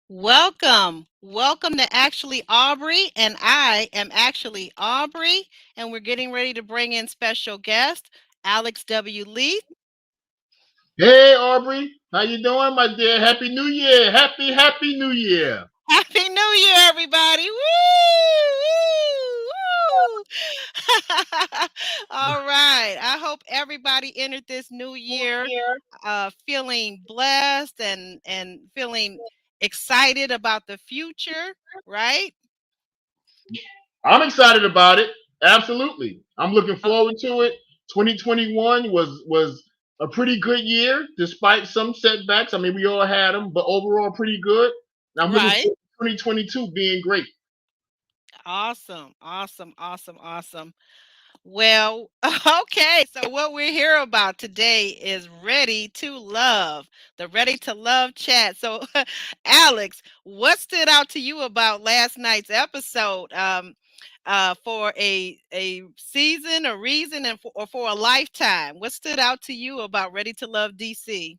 Welcome to Actually Aubrey, and I am actually Aubrey, and we're getting ready to bring in special guest Alex W. Leath. Hey Aubrey, how you doing, my dear? Happy New Year! Happy New Year! Happy New Year, everybody! Woo! Woo! All right. I hope everybody entered this new year feeling blessed and feeling excited about the future, right? I'm excited about it. Absolutely, I'm looking forward to it. 2021 was a pretty good year, despite some setbacks. I mean, we all had them, but overall, pretty good. And I'm looking Right. forward to 2022 being great. Awesome. Well, okay. So, what we're here about today is Ready to Love, the Ready to Love chat. So, Alex, what stood out to you about last night's episode for a season, a reason, or for a lifetime? What stood out to you about Ready to Love DC?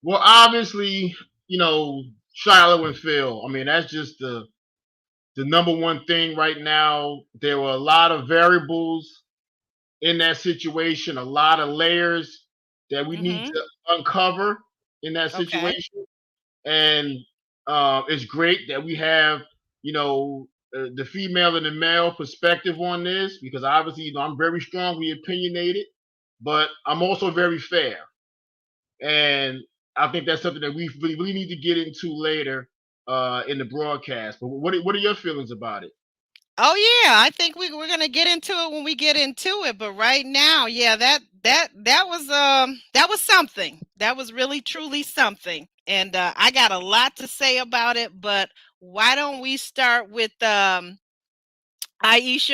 Well, obviously, you know, Shiloh and Phil. I mean, that's just the number one thing right now. There were a lot of variables in that situation, a lot of layers that we need Mm-hmm. to uncover in that Okay. situation. And it's great that we have, the female and the male perspective on this because obviously, I'm very strongly opinionated, but I'm also very fair. And I think that's something that we really need to get into later in the broadcast. But what are your feelings about it? Oh yeah, I think we're gonna get into it when we get into it. But right now, yeah, that was something. That was really truly something. And I got a lot to say about it. But why don't we start with Aisha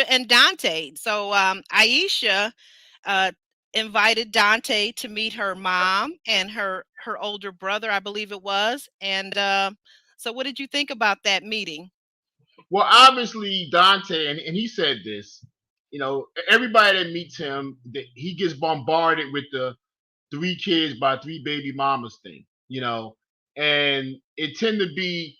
and Dante? So Aisha uh, invited Dante to meet her mom and her older brother, I believe it was. And so, what did you think about that meeting? Well, obviously Dante, and he said this. Everybody that meets him, he gets bombarded with the three kids by three baby mamas thing. And it tend to be,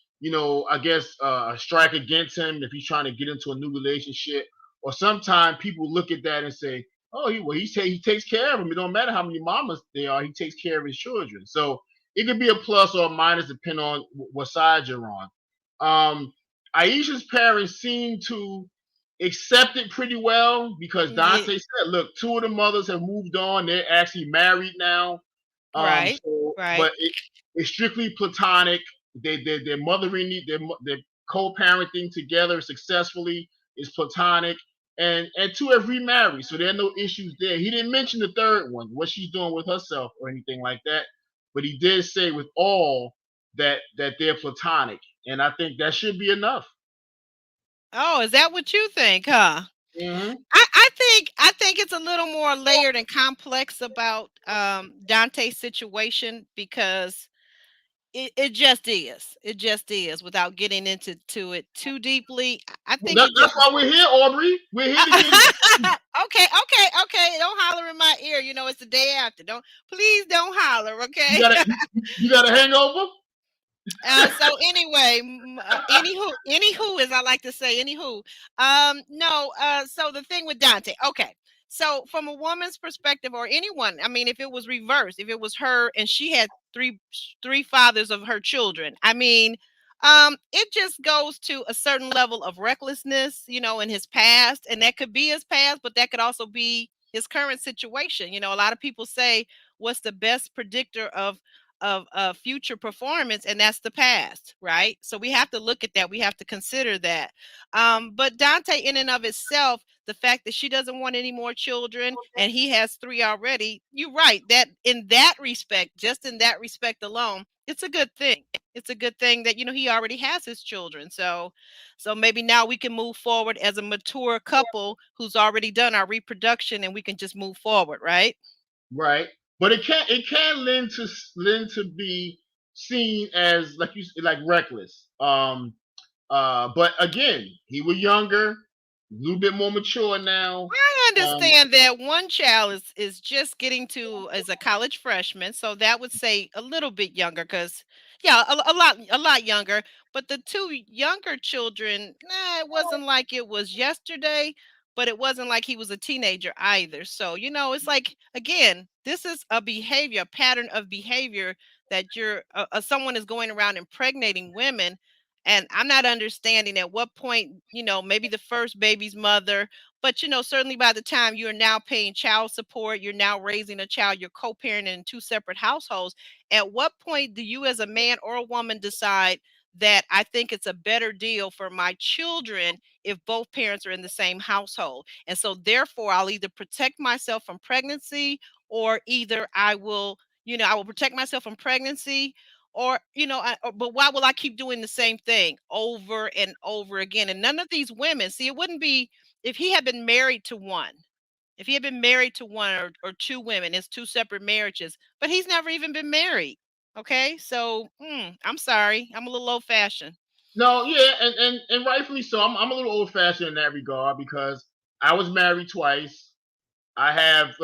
I guess a strike against him if he's trying to get into a new relationship. Or sometimes people look at that and say, "Oh, he takes care of them. It don't matter how many mamas there are. He takes care of his children." So it could be a plus or a minus depending on what side you're on. Um, Aisha's parents seem to accept it pretty well because Ye- Dante said, "Look, two of the mothers have moved on. They're actually married now. Right, So, right. but it's strictly platonic. They're mothering, they're co-parenting together successfully. Is platonic, and two have remarried, so there are no issues there. He didn't mention the third one, what she's doing with herself or anything like that, but he did say with all that they're platonic, and I think that should be enough. Oh, is that what you think, huh? Hmm. I think it's a little more layered and complex about Dante's situation because it just is. It just is without getting into it too deeply. I think That, it that's just why we're here, Aubrey. We're here to get it. okay. Don't holler in my ear. You know it's the day after. Don't please don't holler, You okay? got a you got a hangover? So anyway, anywho, as I like to say, anywho, no, so the thing with Dante, okay, so from a woman's perspective, or anyone, I mean, if it was reversed, if it was her and she had three fathers of her children, I mean, it just goes to a certain level of recklessness, in his past, and that could be his past, but that could also be his current situation. A lot of people say, what's the best predictor of future performance, and that's the past, right? So we have to look at that, we have to consider that. But Dante, in and of itself, the fact that she doesn't want any more children and he has three already, you're right, that in that respect, just in that respect alone, it's a good thing. It's a good thing that he already has his children. So maybe now we can move forward as a mature couple who's already done our reproduction, and we can just move forward, right? Right. But it can lend to be seen as like reckless. But again, he was younger. a little bit more mature now. I Um, understand that one child is just getting to as a college freshman, so that would say a little bit younger, because yeah, a lot younger. But the two younger children, nah, it wasn't like it was yesterday, but it wasn't like he was a teenager either. So it's like, again, this is a behavior, a pattern of behavior that someone is going around impregnating women. And I'm not understanding at what point, maybe the first baby's mother, but certainly by the time you're now paying child support, you're now raising a child, you're co-parenting in two separate households. At what point do you as a man or a woman decide that I think it's a better deal for my children if both parents are in the same household? And so therefore I'll either protect myself from pregnancy, or either I will protect myself from pregnancy, or but why will I keep doing the same thing over and over again? And none of these women, see, it wouldn't be if he had been married to one, if he had been married to one or two women, it's two separate marriages, but he's never even been married. Okay. So I'm sorry. I'm a little old fashioned. no, yeah, and rightfully so. I'm a little old fashioned in that regard because I was married twice. I have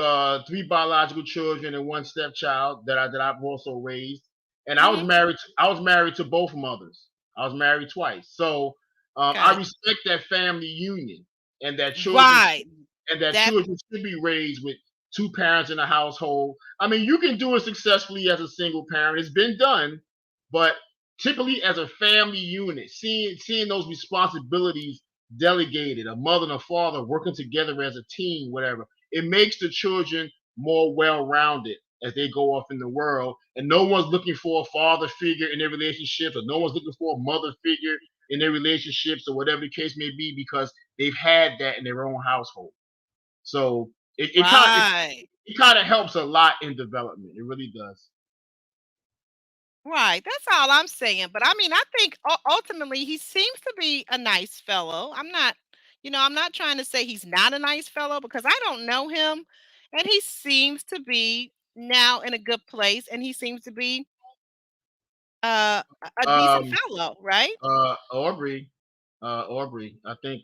three biological children and one stepchild that I've also raised, and Hmm. I was married to both mothers. I was married twice, so Got I it. respect that family union and that Right. That children should be raised with two parents in a household. I mean, you can do it successfully as a single parent. It's been done, but typically as a family unit, seeing those responsibilities delegated, a mother and a father working together as a team, whatever, it makes the children more well-rounded as they go off in the world, and no one's looking for a father figure in their relationships, or no one's looking for a mother figure in their relationships, or whatever the case may be, because they've had that in their own household. So right. it kind of helps a lot in development. It really does. Right. That's all I'm saying. But I mean, I think ultimately he seems to be a nice fellow. I'm not trying to say he's not a nice fellow, because I don't know him. And he seems to be now in a good place, and he seems to be a decent Um, fellow, right? Aubrey, I think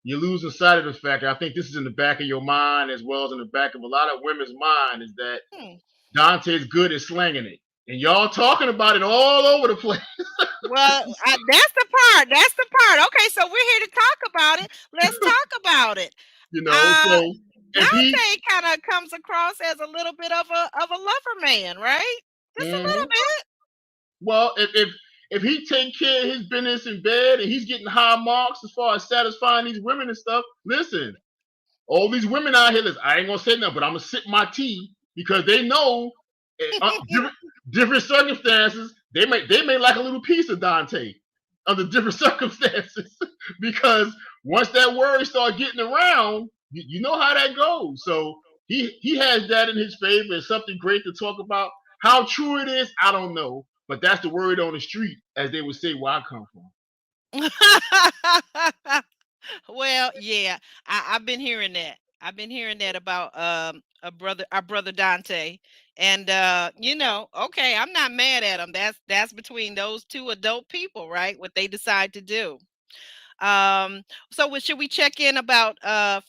you're losing sight of the fact. I think this is in the back of your mind as well as in the back of a lot of women's mind, is that Hmm. Dante's good at slanging it, and y'all talking about it all over the place. Well, that's the part. That's the part. Okay, so we're here to talk about it. Let's talk about it. Uh, So if he, Dante kind of comes across as a little bit of a lover man, right? Just a little mhm. bit. Well, if he take care of his business in bed and he's getting high marks as far as satisfying these women and stuff, listen, all these women out here, listen, I ain't gonna say nothing, but I'm gonna sip my tea because they know different circumstances. They may like a little piece of Dante under different circumstances because once that word start getting around, you know how that goes. So he has that in his favor. It's something great to talk about. How true it is, I don't know, but that's the word on the street, as they would say where I come from. Well, yeah, I've been hearing that. I've been hearing that about our brother Dante, and okay, I'm not mad at him. That's between those two adult people, right? What they decide to do. Um, so should we check in about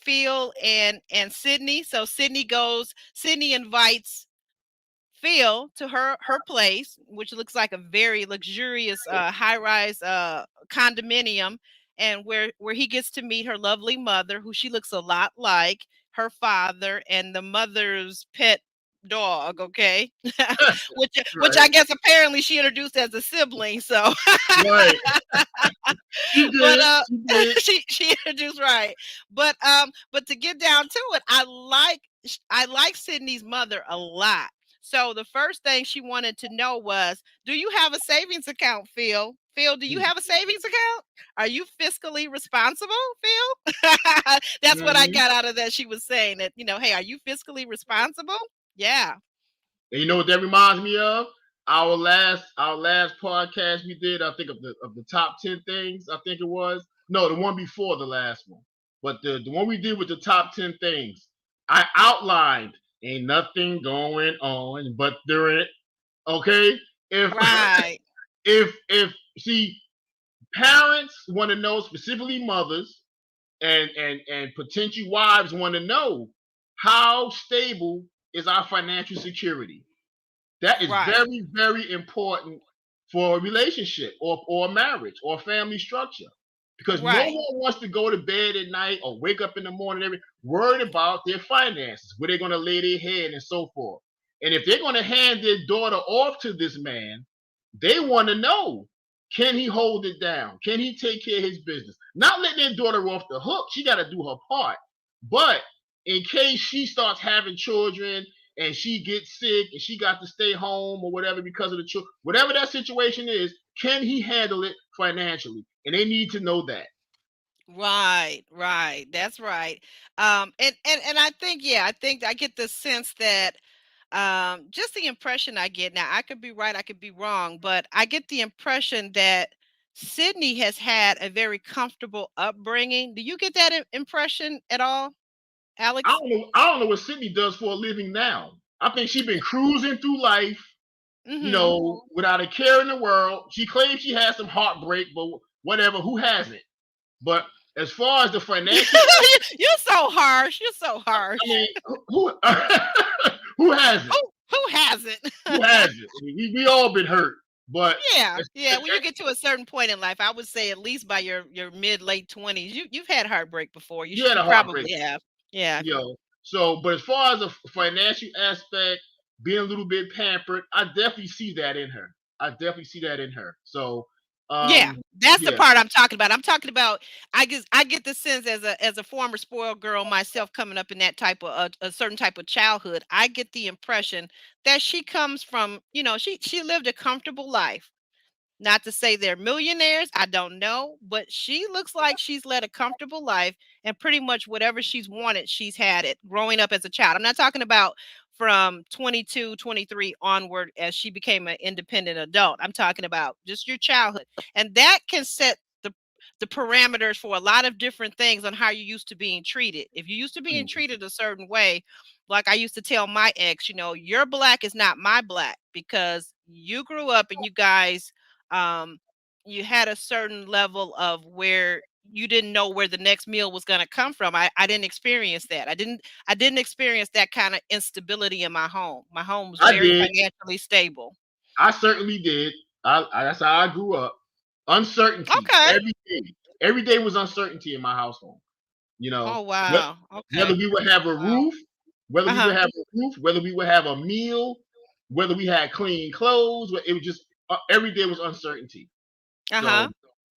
Phil and Sidney? So Sidney invites Phil to her place, which looks like a very luxurious high-rise condominium, and where he gets to meet her lovely mother, who she looks a lot like her father, and the mother's pet dog. Okay, which Right, I guess apparently she introduced as a sibling. So right. She but did. She did. she introduced, right. But to get down to it, I like Sydney's mother a lot. So the first thing she wanted to know was, do you have a savings account, Phil? Phil, do you have a savings account? Are you fiscally responsible, Phil? That's what I Mhm. got out of that. She was saying that, hey, are you fiscally responsible? Yeah. And you know what that reminds me of? Our last podcast we did, I think of the top 10 things, I think it was. No, the one before the last one. But the one we did with the top 10 things, I outlined ain't nothing going on but there. Okay? If Right. if see, parents want to know, specifically mothers, and potential wives want to know, how stable is our financial security? That is Right. very, very important for a relationship or a marriage or a family structure. Because no Right. one wants to go to bed at night or wake up in the morning worried about their finances, where they're going to lay their head and so forth. And if they're going to hand their daughter off to this man, they want to know, can he hold it down? Can he take care of his business? Not let their daughter off the hook. She got to do her part. But in case she starts having children and she gets sick and she got to stay home or whatever because of the children, whatever that situation is, can he handle it financially? And they need to know that. Right, right. That's right. And I think, yeah, I think I get the sense that just the impression I get now, I could be right, I could be wrong, but I get the impression that Sidney has had a very comfortable upbringing. Do you get that impression at all, Alex? I don't know what Sidney does for a living now. I think she's been cruising through life, Mm-hmm. without a care in the world. She claims she has some heartbreak, but whatever, who hasn't? But as far as the financial, You're so harsh. You're so I harsh. mean, who who hasn't? Who hasn't? Who hasn't? I mean, we all been hurt, but Yeah, it's, yeah. When you get to a certain point in life, I would say at least by your mid late 20s, you've had heartbreak before. you had You a heartbreak, probably have. Yeah. you know. So, but as far as the financial aspect, being a little bit pampered, I definitely see that in her. I definitely see that in her. So, Yeah, that's the yeah, part I'm talking about. I'm talking about I get the sense as a former spoiled girl myself coming up in that type of a certain type of childhood, I get the impression that she comes from, she lived a comfortable life. Not to say they're millionaires, I don't know, but she looks like she's led a comfortable life and pretty much whatever she's wanted, she's had it growing up as a child. I'm not talking about from 22, 23 onward as she became an independent adult. I'm talking about just your childhood. And that can set the parameters for a lot of different things on how you used to being treated. If you used to being mm, treated a certain way, like I used to tell my ex, your black is not my black because you grew up and you guys um, you had a certain level of where you didn't know where the next meal was going to come from. I didn't experience that. I didn't experience that kind of instability in my home. My home was I very did. financially stable. I certainly did. That's how I grew up. Uncertainty Okay. every day. Every day was uncertainty in my household. You know, Oh wh- wow. whether Okay. we would have a Wow. roof, Uh-huh. whether we would have a meal, whether we had clean clothes, it was just every day was uncertainty. So, Uh-huh.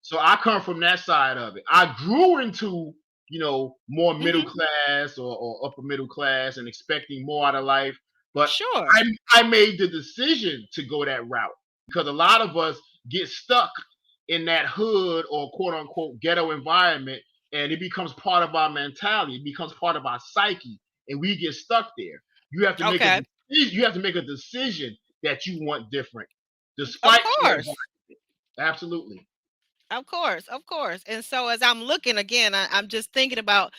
so I come from that side of it. I grew into, more middle Mhm. class or upper middle class and expecting more out of life. But Sure. I made the decision to go that route because a lot of us get stuck in that hood or quote unquote ghetto environment, and it becomes part of our mentality. It becomes part of our psyche, and we get stuck there. You have to make a Okay. decision. You have to make a decision that you want different, Of despite your environment. course. Absolutely. Of course, of course. And so as I'm looking again, I'm just thinking about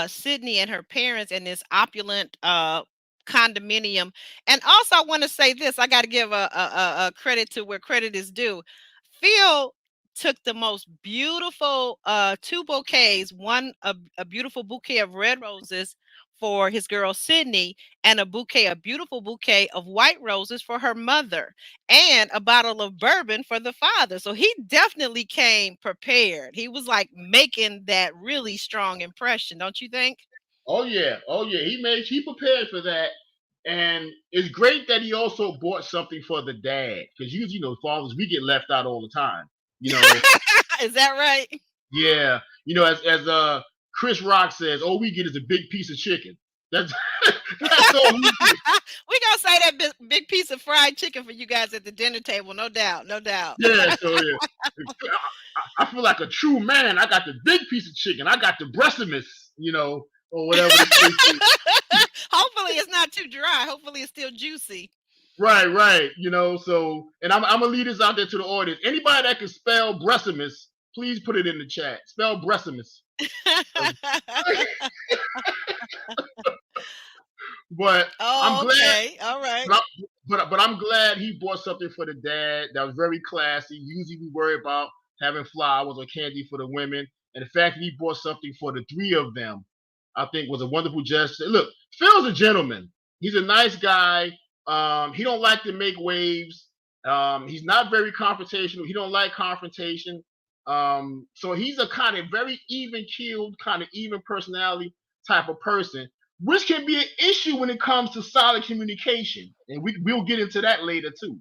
Sydney and her parents and this opulent condominium. And also I want to say this, I got to give a credit to where credit is due. Phil took the most beautiful two bouquets, one a beautiful bouquet of red roses for his girl Sydney and a beautiful bouquet of white roses for her mother and a bottle of bourbon for the father. So he definitely came prepared. He was like making that really strong impression, don't you think? Oh yeah. Oh yeah. He prepared for that. And it's great that he also bought something for the dad. Because usually, fathers, we get left out all the time. You know, Is that right? yeah. As Chris Rock says, all we get is a big piece of chicken. That's that's all we get. We gonna say that big piece of fried chicken for you guys at the dinner table, no doubt, no doubt. Yeah, so yeah. I feel like a true man. I got the big piece of chicken. I got the breastimus, or whatever the case is. Hopefully it's not too dry. Hopefully it's still juicy. Right, right. So and I'm gonna lead this out there to the audience. Anybody that can spell breastimus, please put it in the chat. Spell breastimus. But I'm Oh, glad okay. All right. but, but I'm glad he bought something for the dad that was very classy. Usually we worry about having flowers or candy for the women. and the fact that he bought something for the three of them, I think was a wonderful gesture. Look, Phil's a gentleman. He's a nice guy. He don't like to make waves. He's not very confrontational. He don't like confrontation. So he's a kind of very even keeled, kind of even personality type of person, which can be an issue when it comes to solid communication. And we'll get into that later too.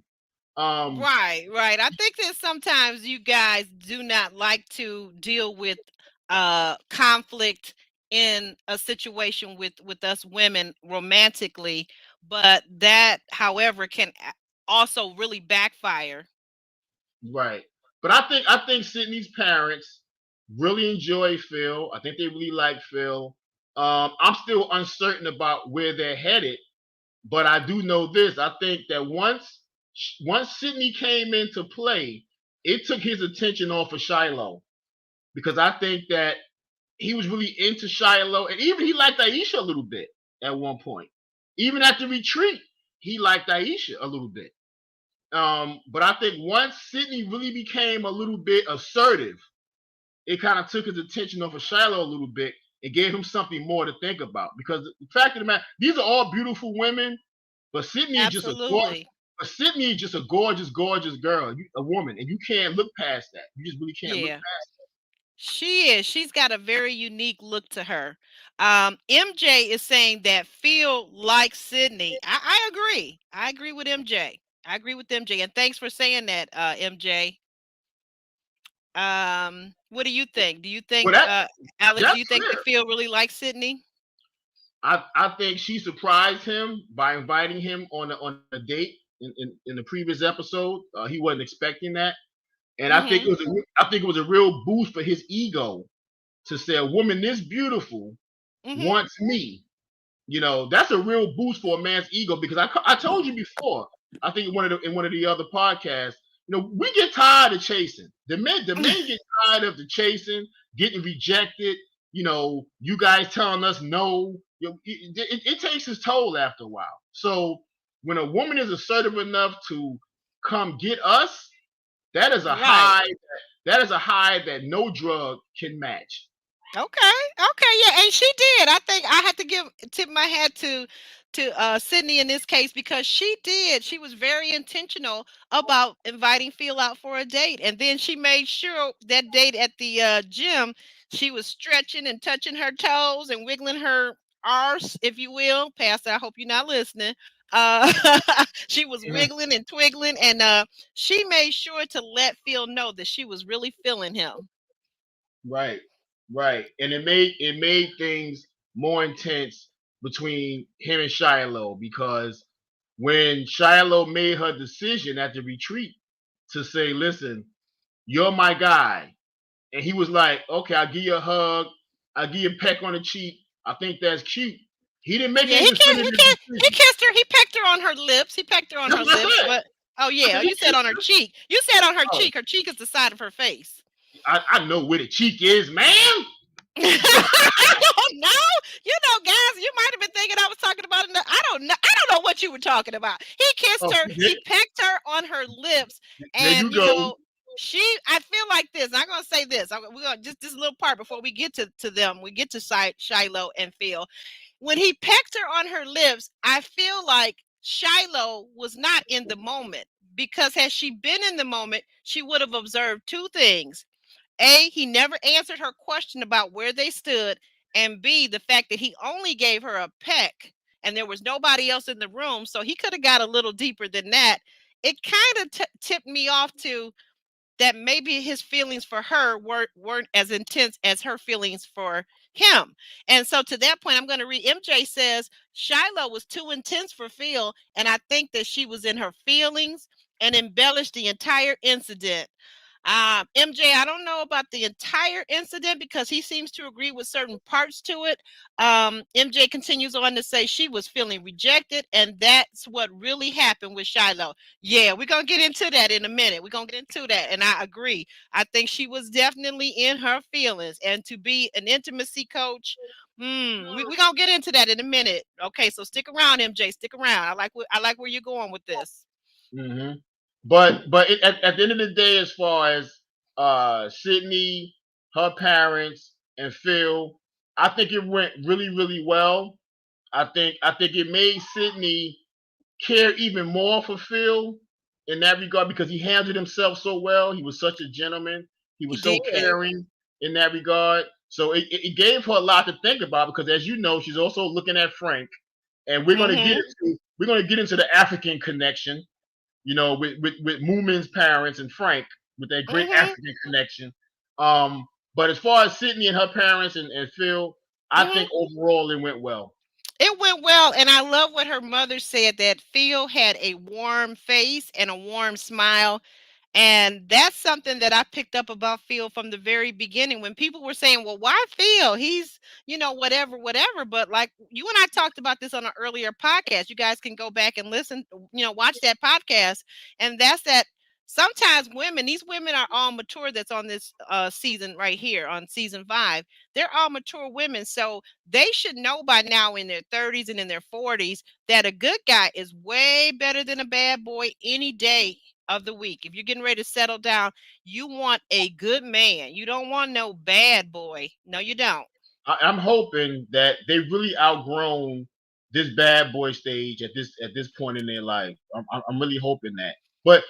Right, right. I think that sometimes you guys do not like to deal with conflict in a situation with us women romantically, but that, however, can also really backfire. Right. But I think Sydney's parents really enjoy Phil. I think they really like Phil. I'm still uncertain about where they're headed, but I do know this. I think that once Sidney came into play, it took his attention off of Shiloh because I think that he was really into Shiloh, and even he liked Aisha a little bit at one point. Even at the retreat, he liked Aisha a little bit. But I think once Sidney really became a little bit assertive, it kind of took his attention off of Shiloh a little bit and gave him something more to think about. Because the fact of the matter, these are all beautiful women, but Sidney is just a Absolutely. gorgeous, gorgeous girl, a woman, and you can't look past that. You just really can't look Yeah. past She is. She's got a very unique look to her. MJ is saying that Phil likes Sydney. I agree. I agree with MJ. I agree with MJ. And thanks for saying that, MJ. What do you think? Do you Well, think, Alex, do that's you think that fair. Phil really likes Sydney? I think she surprised him by inviting him on a date in the previous episode. He wasn't expecting that, and Mm-hmm. I think it was a real boost for his ego to say a woman this beautiful Mm-hmm. wants me. That's a real boost for a man's ego because I told you before. I think in one of the other podcasts. We get tired of chasing. The men get tired of the chasing, getting rejected. You guys telling us no. It takes its toll after a while. So when a woman is assertive enough to come get us, that is a Right. high. That is a high that no drug can match. Okay. Okay. Yeah, and she did. I think I had to tip my hat to Sydney in this case because she did. She was very intentional about inviting Phil out for a date, and then she made sure that date at the gym, she was stretching and touching her toes and wiggling her arse, if you will. Pastor, I hope you're not listening. Uh, she was wiggling and twiggling, and she made sure to let Phil know that she was really feeling him. Right, right, and it made things more intense between him and Shiloh because when Shiloh made her decision at the retreat to say, "Listen, you're my guy," and he was like, "Okay, I'll give you a hug, I'll give you a peck on the cheek. I think that's cute." He didn't make Yeah, any definitive he decision. kissed her. He pecked her on her lips. He pecked her on That's her what I lips. said. But oh I yeah, said he you said kissed on her her. cheek. You said on her Oh, cheek. Her cheek is the side of her face. I know where the cheek is, man. I don't know. Guys, you might have been thinking I was talking about. I don't know. I don't know what you were talking about. He kissed Oh, her. see, He pecked her on her lips, there you and go. she. I feel like this. I'm gonna say this. We're gonna just this little part before we get to them. We get to Shiloh and Phil. When he pecked her on her lips, I feel like Shiloh was not in the moment because had she been in the moment, she would have observed two things. A, he never answered her question about where they stood, and B, the fact that he only gave her a peck and there was nobody else in the room, so he could have got a little deeper than that. It kind of tipped me off to that maybe his feelings for her weren't as intense as her feelings for him. And so to that point, I'm going to read. MJ says Shiloh was too intense for Phil, and I think that she was in her feelings and embellished the entire incident. MJ, I don't know about the entire incident because he seems to agree with certain parts to it. MJ continues on to say she was feeling rejected, and that's what really happened with Shiloh. Yeah, we're going to get into that in a minute. We're going to get into that, and I agree. I think she was definitely in her feelings, and to be an intimacy coach, we're going to get into that in a minute. Okay, so stick around, MJ. Stick around. I like where you're going with this. Hmm. But at the end of the day, as far as Sydney her parents, and Phil. I think it went really, really well. I think it made Sidney care even more for Phil in that regard because he handled himself so well. He was such a gentleman. He He was so did. caring in that regard. So it gave her a lot to think about because, as you know, she's also looking at Frank, and Mhm. we're gonna get into the African connection. With Moomin's parents and Frank with that great Mhm. African connection. But as far as Sidney and her parents and Phil, I Mhm. think overall it went well. It went well, and I love what her mother said that Phil had a warm face and a warm smile. And that's something that I picked up about Phil from the very beginning when people were saying, well, why Phil? He's, whatever, whatever. But like you and I talked about this on an earlier podcast. You guys can go back and listen, watch that podcast. And that's that sometimes these women are all mature that's on this season right here on season 5. They're all mature women. So they should know by now in their 30s and in their 40s that a good guy is way better than a bad boy any day of the week. If you're getting ready to settle down, you want a good man. You don't want no bad boy. No, you don't. I'm hoping that they really outgrown this bad boy stage at this point in their life. I'm really hoping that. But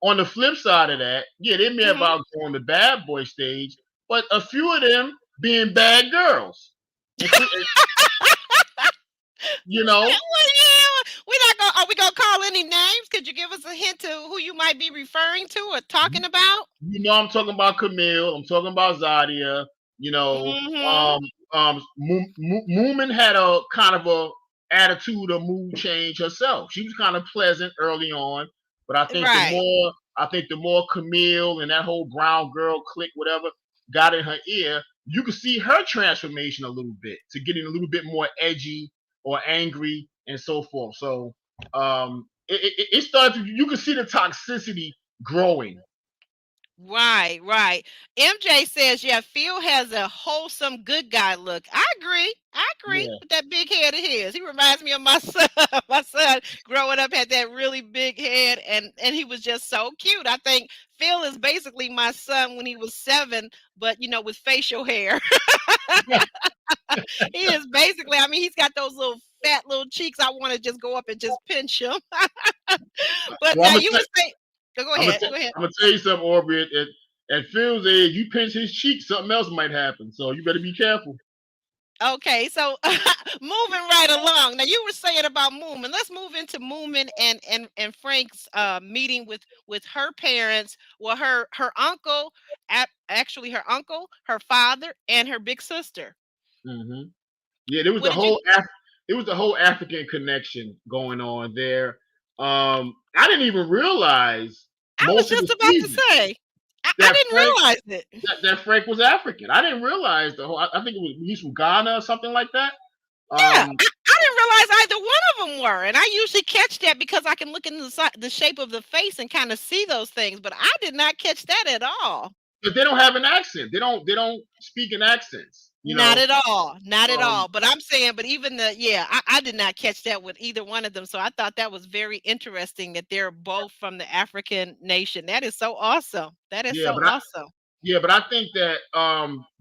on the flip side of that, yeah, they may have Hmm. outgrown the bad boy stage, but a few of them being bad girls, including you know, Well, yeah, we're not gonna. Are we gonna call any names? Could you give us a hint to who you might be referring to or talking about? I'm talking about Camille. I'm talking about Zadia. You know, Hmm. Moomin had a kind of a attitude or mood change herself. She was kind of pleasant early on, but Right. I think the more Camille and that whole brown girl clique, whatever, got in her ear, you could see her transformation a little bit to getting a little bit more edgy or angry and so forth. So it started. You could see the toxicity growing. Right. MJ says, yeah, Phil has a wholesome good guy look. I agree. I agree Yeah. with that big head of his. He reminds me of my son. My son growing up had that really big head and he was just so cute. I think Phil is basically my son when he was 7, but with facial hair. He is basically, I mean, he's got those little fat little cheeks. I want to just go up and just pinch him. But Well, now you were saying, go ahead. Go ahead. I'm gonna tell you something, Aubrey. At Phil's age, you pinch his cheek, something else might happen. So you better be careful. Okay, so moving right along. Now you were saying about Moomin. Let's move into Moomin and Frank's meeting with her parents. Well, her uncle, actually her uncle, her father, and her big sister. Hmm. Yeah, there was What a did you? whole it was a whole African connection going on there. I didn't even realize I was most of the just about to season say. I that didn't realize it. That Frank was African. I didn't realize the whole. I think it was he's from Ghana or something like that. Yeah, Um, I didn't realize either one of them were, and I usually catch that because I can look in the shape of the face and kind of see those things. But I did not catch that at all. but they don't have an accent. They don't speak in accents. Not at all. Not at Um, all. But I'm saying, but even yeah, I did not catch that with either one of them. So I thought that was very interesting that they're both from the African nation. That is so awesome. That is yeah, so awesome. but I think that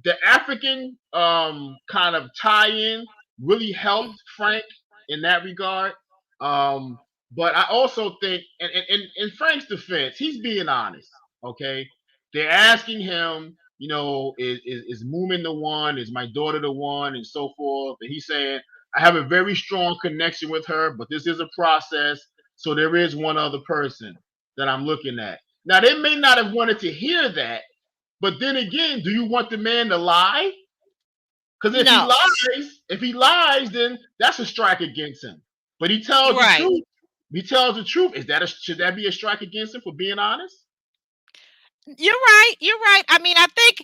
the African kind of tie-in really helped Mm. Frank in that regard. Um, but I also think, in Frank's defense, he's being honest. Okay, they're asking him, is Moomin the one? Is my daughter the one? And so forth. And he's saying, I have a very strong connection with her, but this is a process. So there is one other person that I'm looking at. Now they may not have wanted to hear that, but then again, do you want the man to lie? Because No. if he lies, then that's a strike against him. But he tells the Right. truth. He tells the truth. Should that be a strike against him for being honest? You're right. You're right. I mean, I think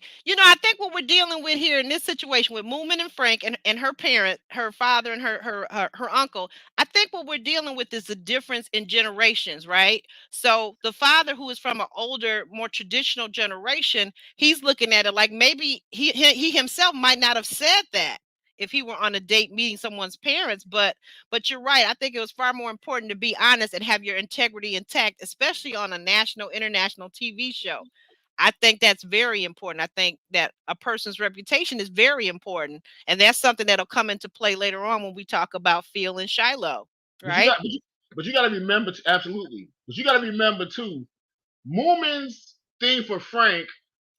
what we're dealing with here in this situation with Moomin and Frank and her parent, her father and her uncle, I think what we're dealing with is the difference in generations, right? So the father who is from an older, more traditional generation, he's looking at it like maybe he himself might not have said that if he were on a date meeting someone's parents, but you're right. I think it was far more important to be honest and have your integrity intact, especially on a national, international TV show. I think that's very important. I think that a person's reputation is very important, and that's something that'll come into play later on when we talk about Phil and Shiloh, But you right? got, but you got to remember, absolutely. But you got to remember too, Moomin's thing for Frank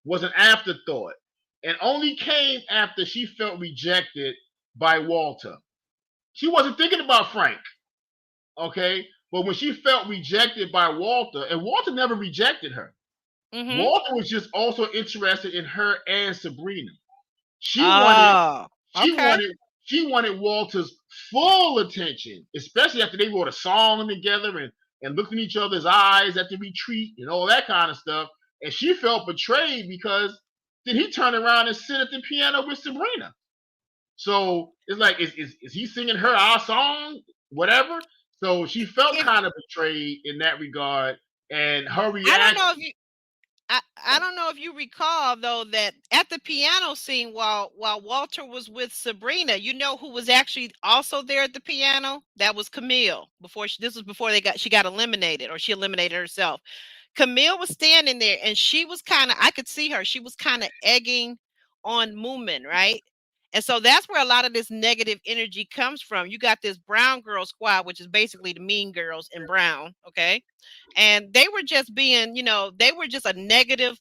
was an afterthought, and only came after she felt rejected by Walter. She wasn't thinking about Frank, okay? But when she felt rejected by Walter, and Walter never rejected her, Mm-hmm. Walter was just also interested in her and Sabrina. She wanted Oh, she okay. wanted she wanted Walter's full attention, especially after they wrote a song together and looked in each other's eyes at the retreat and all that kind of stuff. And she felt betrayed because then he turned around and sit at the piano with Sabrina. So it's like, is he singing her our song? Whatever. So she felt If kind of betrayed in that regard. And her I don't know if reaction, you I don't know if you recall though that at the piano scene while Walter was with Sabrina, you know who was actually also there at the piano? That was Camille. This was before she got eliminated, or she eliminated herself. Camille was standing there and she was kind of, I could see her, she was kind of egging on Moomin, right? And so that's where a lot of this negative energy comes from. You got this brown girl squad, which is basically the mean girls in brown, okay? And they were just being, they were just a negative,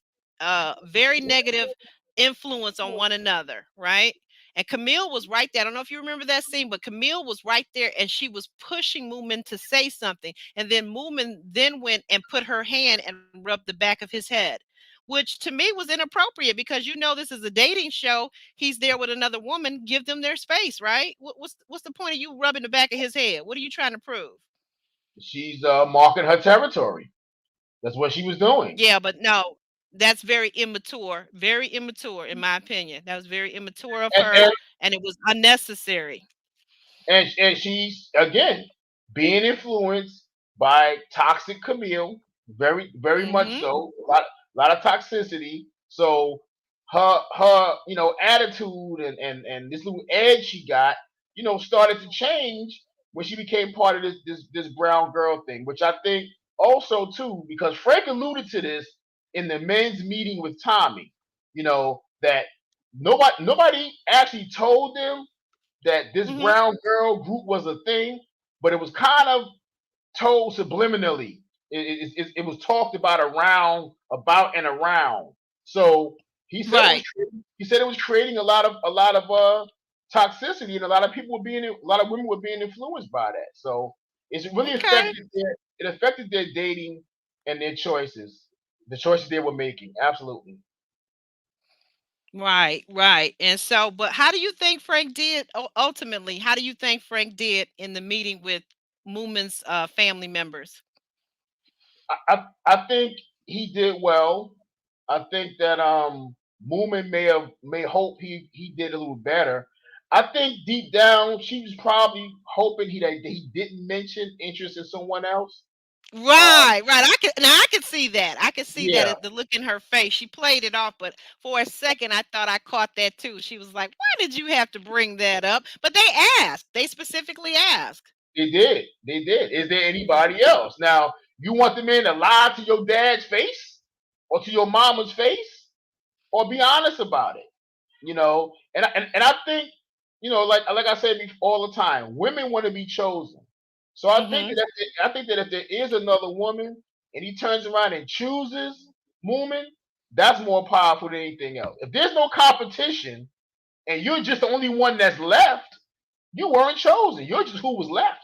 very negative influence on one another, right? And Camille was right there. I don't know if you remember that scene, but Camille was right there and she was pushing Moomin to say something. And then Moomin then went and put her hand and rubbed the back of his head, which to me was inappropriate because this is a dating show. He's there with another woman. Give them their space, right? What's the point of you rubbing the back of his head? What are you trying to prove? she's marking her territory. That's what she was doing. Yeah, but no, that's very immature in my opinion. That was very immature of And, her, and and it was unnecessary. and she's again being influenced by toxic Camille, very much Mhm. so. A lot of toxicity. So her attitude and this little edge she got started to change when she became part of this brown girl thing, which I think also too, because Frank alluded to this in the men's meeting with Tommy. That nobody actually told them that this Mhm. brown girl group was a thing, but it was kind of told subliminally. It was talked about and around. So he said it was Right. he said it was creating a lot of toxicity, and a lot of women were being influenced by that. So it's really Okay. affected their dating and their choices, the choices they were making. Absolutely. Right, right. And so, but how do you think Frank did ultimately? How do you think Frank did in the meeting with Moomin's family members? I think he did well. I think that Moomin may hope he did a little better. I think deep down she was probably hoping that he didn't mention interest in someone else. Um, Right, right. I could see that. I could see that yeah, at the look in her face. She played it off, but for a second I thought I caught that too. She was like, "Why did you have to bring that up?" But they asked. They specifically asked. they did. They did. Is there anybody else? Now you want the man to lie to your dad's face or to your mama's face, or be honest about it? And I think like I said all the time, women want to be chosen. So Mhm. I think that if there is another woman and he turns around and chooses Moomin, that's more powerful than anything else. If there's no competition and you're just the only one that's left, you weren't chosen. You're just who was left.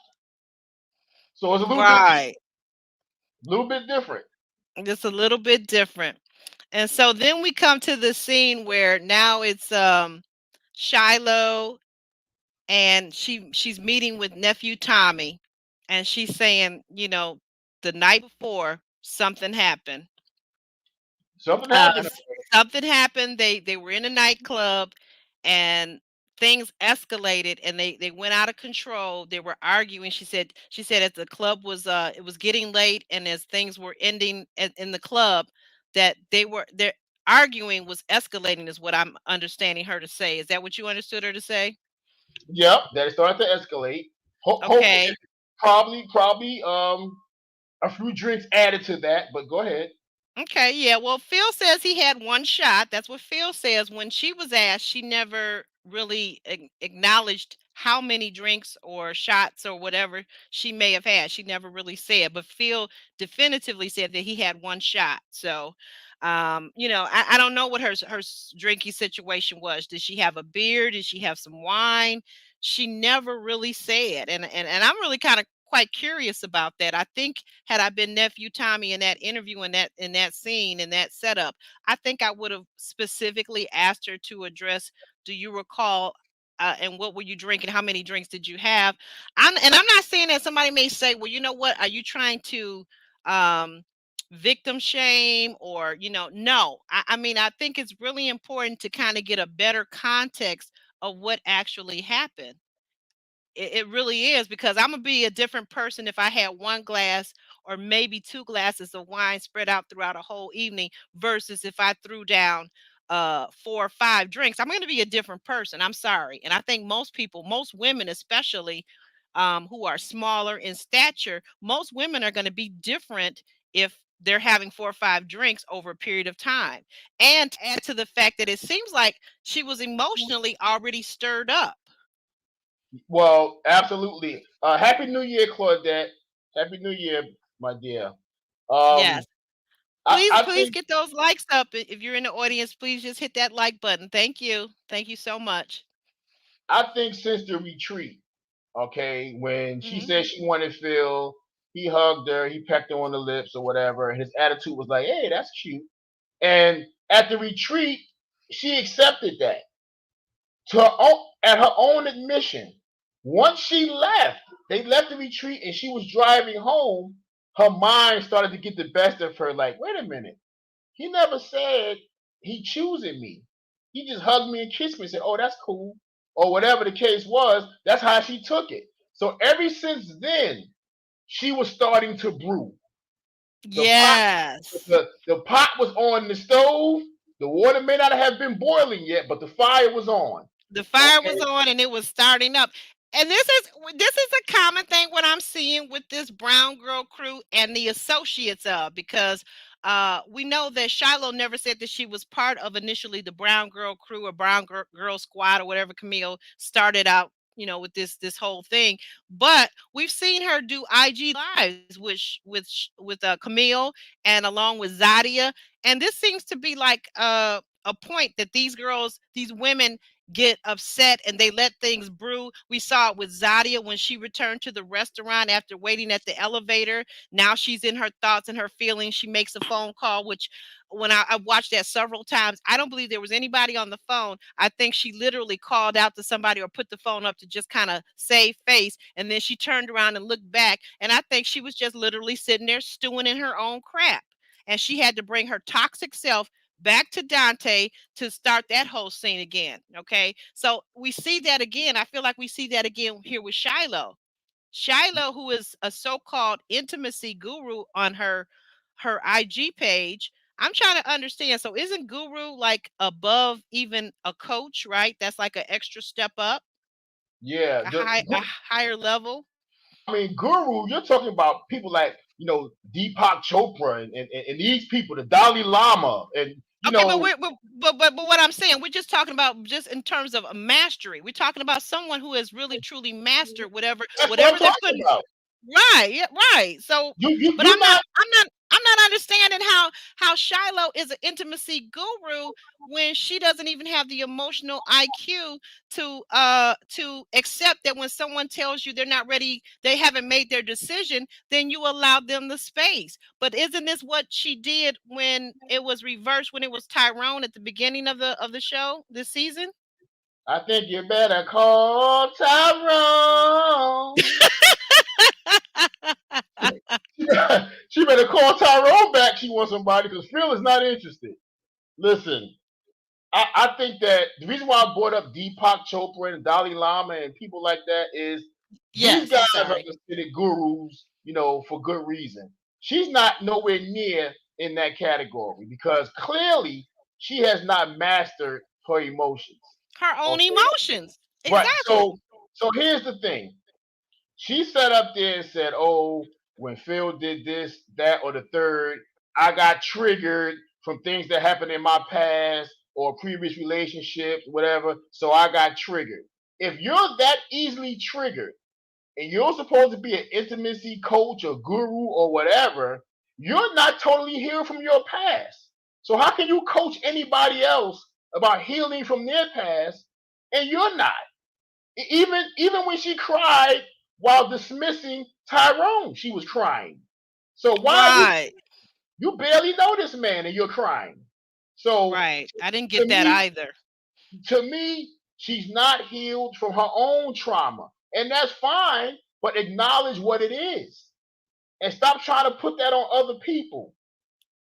So it's a little bit Right. different. Just a little bit different. And so then we come to the scene where now it's Shiloh, and she's meeting with nephew Tommy, and she's saying, the night before something happened. Something Uh, happened. Something happened. They were in a nightclub, and things escalated, and they went out of control. They were arguing. She said as the club was it was getting late, and as things were ending in the club, that their arguing was escalating, is what I'm understanding her to say. Is that what you understood her to say? Yep, that it started to escalate. Hopefully, Okay. probably a few drinks added to that. But go ahead. Okay, yeah. Well, Phil says he had one shot. That's what Phil says. When she was asked, she never really acknowledged how many drinks or shots or whatever she may have had. She never really said, but Phil definitively said that he had one shot. So, I don't know what her drinking situation was. Did she have a beer? Did she have some wine? She never really said, and I'm really kind of quite curious about that. I think had I been nephew Tommy in that interview, in that scene, in that setup, I think I would have specifically asked her to address, do you recall, and what were you drinking? How many drinks did you have? I'm not saying that somebody may say, well, you know what, are you trying to um victim shame, or no. I mean, I think it's really important to kind of get a better context of what actually happened. It really is, because Imma be a different person if I had 1 glass or maybe 2 glasses of wine spread out throughout a whole evening versus if I threw down, 4 or 5 drinks. I'm gonna be a different person, I'm sorry, and I think most people, most women especially, who are smaller in stature, most women are gonna be different if they're having 4 or 5 drinks over a period of time, and to add to the fact that it seems like she was emotionally already stirred up. Well, absolutely. Happy New Year, Claudette. Happy New Year, my dear. Yes. Um, Please, I please think get those likes up. If you're in the audience, please just hit that like button. Thank you. Thank you so much. since the retreat, okay, when she Mhm. said she wanted Phil, he hugged her, he pecked her on the lips or whatever, and his attitude was like, "Hey, that's cute." And at the retreat, she accepted that to her own, at her own admission. Once she left, they left the retreat, and she was driving home. Her mind started to get the best of her. Like, wait a minute, he never said he choosing me. He just hugged me and kissed me and said, "Oh, that's cool," or whatever the case was. That's how she took it. So ever since then, she was starting to brew. The pot, Yes. the pot was on the stove. The water may not have been boiling yet, but the fire was on. The fire was Okay. on and it was starting up. And this is a common thing what I'm seeing with this Brown Girl crew and the associates of, because we know that Shiloh never said that she was part of initially the Brown Girl crew or Brown Girl squad or whatever Camille started out, with this whole thing. But we've seen her do IG lives with Camille and along with Zadia, and this seems to be like a point that these women get upset and they let things brew. We saw it with Zadia when she returned to the restaurant after waiting at the elevator. Now she's in her thoughts and her feelings. She makes a phone call, which when I watched that several times, I don't believe there was anybody on the phone. I think she literally called out to somebody or put the phone up to just kind of save face. And then she turned around and looked back. And I think she was just literally sitting there stewing in her own crap. And she had to bring her toxic self back to Dante to start that whole scene again. Okay. So we see that again. I feel like we see that again here with Shiloh. Shiloh, who is a so-called intimacy guru on her IG page. I'm trying to understand. So isn't guru like above even a coach, right? That's like an extra step up, Yeah. a higher level. I mean, guru. You're talking about people like Deepak Chopra and these people, the Dalai Lama, and Okay, but but what I'm saying, we're just talking about just in terms of a mastery. We're talking about someone who has really truly mastered that's what I'm whatever they're talking putting. about. Right, yeah, right. So, but You're not. I'm not understanding how Shiloh is an intimacy guru when she doesn't even have the emotional IQ to accept that when someone tells you they're not ready, they haven't made their decision, then you allow them the space. But isn't this what she did when it was reversed, when it was Tyrone at the beginning of the show this season? I think you better call Tyrone. She better call Tyrone back. She wants somebody because Phil is not interested. Listen, I think that the reason why I brought up Deepak Chopra and Dalai Lama and people like that is these Yes, guys I'm are sorry. considered gurus, for good reason. She's not nowhere near in that category because clearly she has not mastered her emotions. Her own Okay, emotions. right. Exactly. So here's the thing. She sat up there and said, "Oh, when Phil did this, that, or the third." I got triggered from things that happened in my past or previous relationships, whatever. So I got triggered. If you're that easily triggered and you're supposed to be an intimacy coach or guru or whatever, you're not totally healed from your past. So how can you coach anybody else about healing from their past and you're not? Even when she cried while dismissing Tyrone, she was crying. So why are Right. you barely know this man and you're crying? So Right. I didn't to get that me, either. she's not healed from her own trauma. And that's fine, but acknowledge what it is. And stop trying to put that on other people.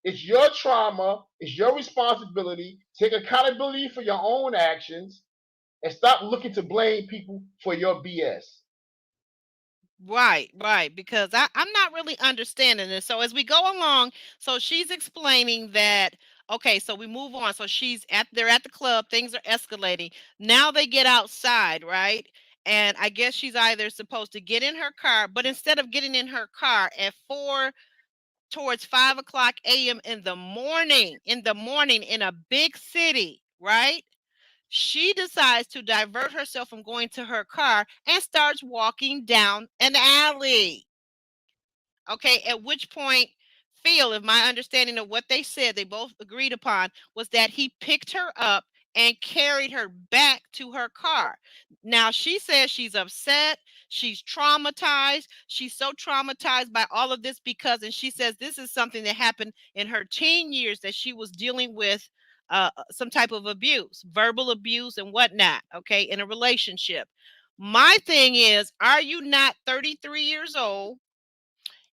It's your trauma, it's your responsibility. Take accountability for your own actions and stop looking to blame people for your BS. Right, right. Because I'm not really understanding this. So as we go along, so she's explaining that, okay, so we move on. So they're at the club, things are escalating. Now they get outside, right? And I guess she's either supposed to get in her car, but instead of getting in her car at 4 towards 5 o'clock a.m. in a big city, right? She decides to divert herself from going to her car and starts walking down an alley. Okay, at which point, Phil, if my understanding of what they said, they both agreed upon, was that he picked her up and carried her back to her car. Now, she says she's upset. She's traumatized. She's so traumatized by all of this because, and she says this is something that happened in her teen years that she was dealing with some type of abuse, verbal abuse, and whatnot, okay, in a relationship. My thing is, are you not 33 years old?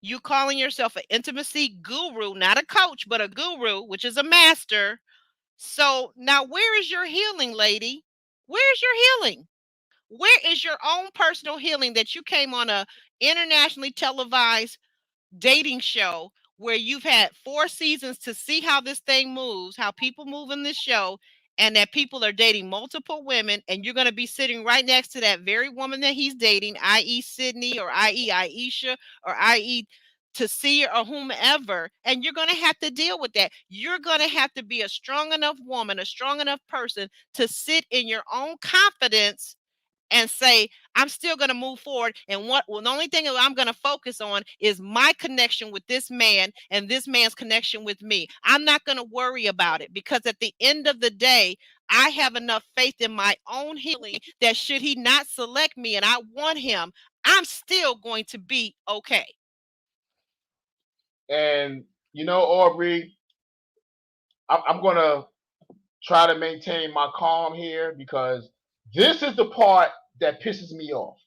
You calling yourself an intimacy guru, not a coach, but a guru, which is a master. So now where is your healing, lady? Where's your healing? Where is your own personal healing that you came on a internationally televised dating show where you've had 4 seasons to see how this thing moves, how people move in this show, and that people are dating multiple women, and you're going to be sitting right next to that very woman that he's dating, i.e., Sidney, or i.e., Aisha, or i.e., to see or whomever, and you're going to have to deal with that. You're going to have to be a strong enough woman, a strong enough person to sit in your own confidence and say, I'm still going to move forward. And the only thing that I'm going to focus on is my connection with this man and this man's connection with me. I'm not going to worry about it because at the end of the day, I have enough faith in my own healing that should he not select me and I want him, I'm still going to be okay. And Aubrey, I'm gonna try to maintain my calm here because this is the part that pisses me off.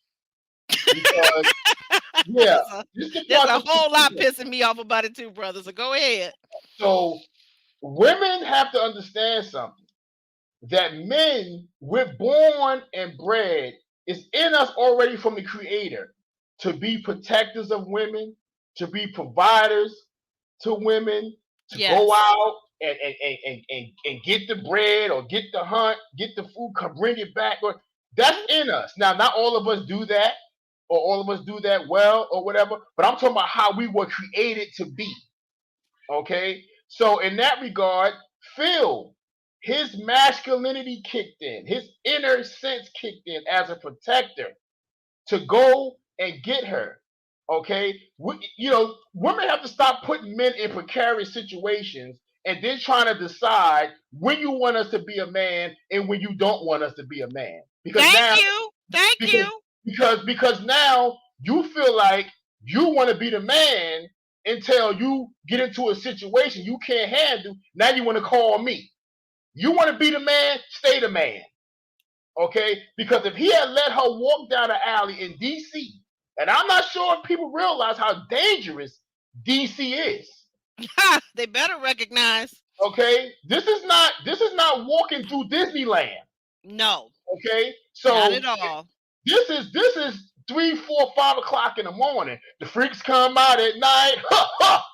Because yeah, there's, a, this is the there's part a that pisses whole me lot off. pissing me off about it too, brother. So go ahead. So women have to understand something that men, we're born and bred, it's in us already from the creator to be protectors of women, to be providers to women, to go Yes. out and get the bread or get the hunt, get the food, come bring it back. Or that's in us. Now, not all of us do that, or all of us do that well, or whatever. But I'm talking about how we were created to be. Okay, so in that regard, Phil, his masculinity kicked in, his inner sense kicked in as a protector to go and get her. Okay, women have to stop putting men in precarious situations and then trying to decide when you want us to be a man and when you don't want us to be a man. Because Thank now, you. Thank because you. because now you feel like you want to be the man until you get into a situation you can't handle. Now you want to call me. You want to be the man, stay the man. Okay? Because if he had let her walk down the alley in DC, and I'm not sure if people realize how dangerous DC is. They better recognize. Okay? This is not walking through Disneyland. No, Okay? not So at all. this is 3, 4, 5 o'clock in the morning. The freaks come out at night. Ha, ha.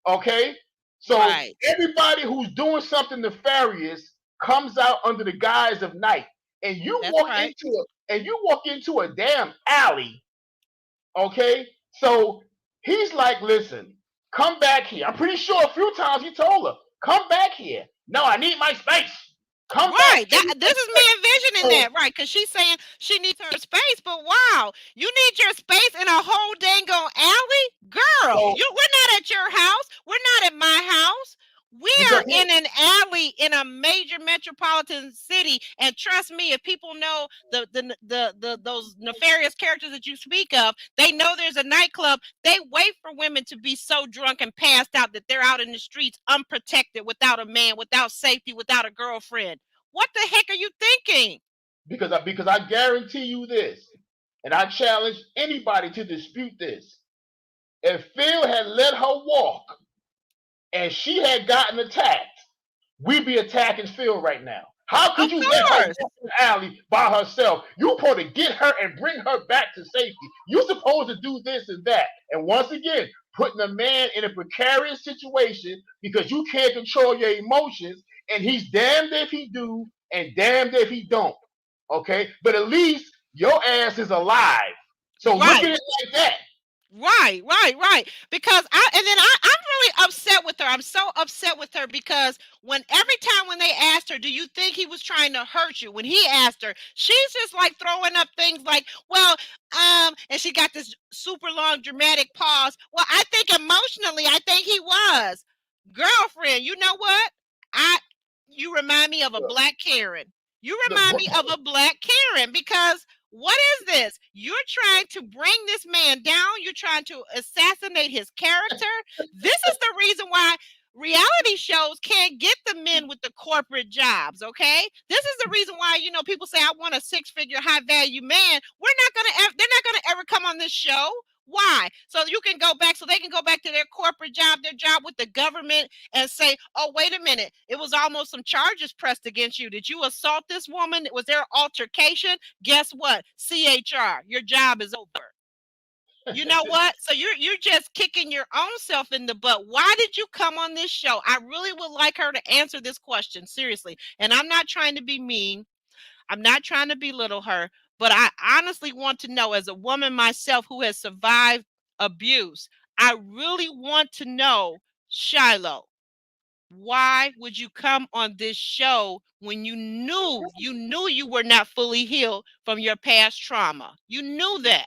Okay? So Right. everybody who's doing something nefarious comes out under the guise of night. And you That's walk right. into a damn alley. Okay? So he's like, listen, Come back here. I'm pretty sure a few times he told her, come back here. No, I need my space. Come back. Right. This is me envisioning So, that, right? Because she's saying she needs her space, but wow, you need your space in a whole dang on alley, girl. so We're not at your house. We're not at my house. We because are in an alley in a major metropolitan city, and trust me, if people know those nefarious characters that you speak of, they know there's a nightclub. They wait for women to be so drunk and passed out that they're out in the streets unprotected, without a man, without safety, without a girlfriend. What the heck are you thinking? because I guarantee you this, and I challenge anybody to dispute this. If Phil had let her walk and she had gotten attacked, we'd be attacking Phil right now. How Of could you let her course. walk in the alley by herself? You supposed to get her and bring her back to safety. You supposed to do this and that. And once again, putting a man in a precarious situation because you can't control your emotions, and he's damned if he do and damned if he don't. Okay? But at least your ass is alive. So look at Right. it like that. Right. Because I'm really upset with her. I'm so upset with her because every time when they asked her, do you think he was trying to hurt you? When he asked her, she's just like throwing up things like, well, and she got this super long dramatic pause. Well, I think emotionally, I think he was. Girlfriend, you know what? You remind me of a black Karen. You remind me of a black Karen because what is this? You're trying to bring this man down. You're trying to assassinate his character. This is the reason why reality shows can't get the men with the corporate jobs, okay? This is the reason why, people say, I want a six-figure high-value man. They're not gonna ever come on this show. Why? So they can go back to their corporate job, their job with the government, and say, oh, wait a minute, it was almost some charges pressed against you. Did you assault this woman? Was there altercation? Guess what? CHR, your job is over. You know what? So you're just kicking your own self in the butt. Why did you come on this show? I really would like her to answer this question, seriously. And I'm not trying to be mean. I'm not trying to belittle her, but I honestly want to know, as a woman myself who has survived abuse, I really want to know, Shiloh, why would you come on this show when you were not fully healed from your past trauma? You knew that.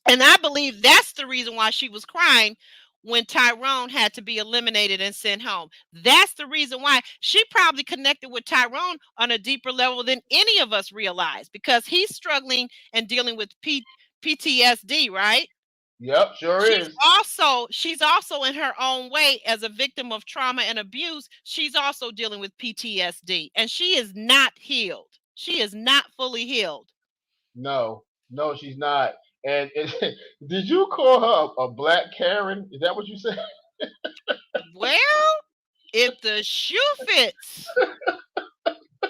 And I believe that's the reason why she was crying when Tyrone had to be eliminated and sent home. That's the reason why she probably connected with Tyrone on a deeper level than any of us realize, because he's struggling and dealing with PTSD, right? Yep, sure She's is. also in her own way, as a victim of trauma and abuse, she's also dealing with PTSD, and she is not healed. She is not fully healed. No, she's not. And did you call her a black Karen? Is that what you said? Well, if the shoe fits,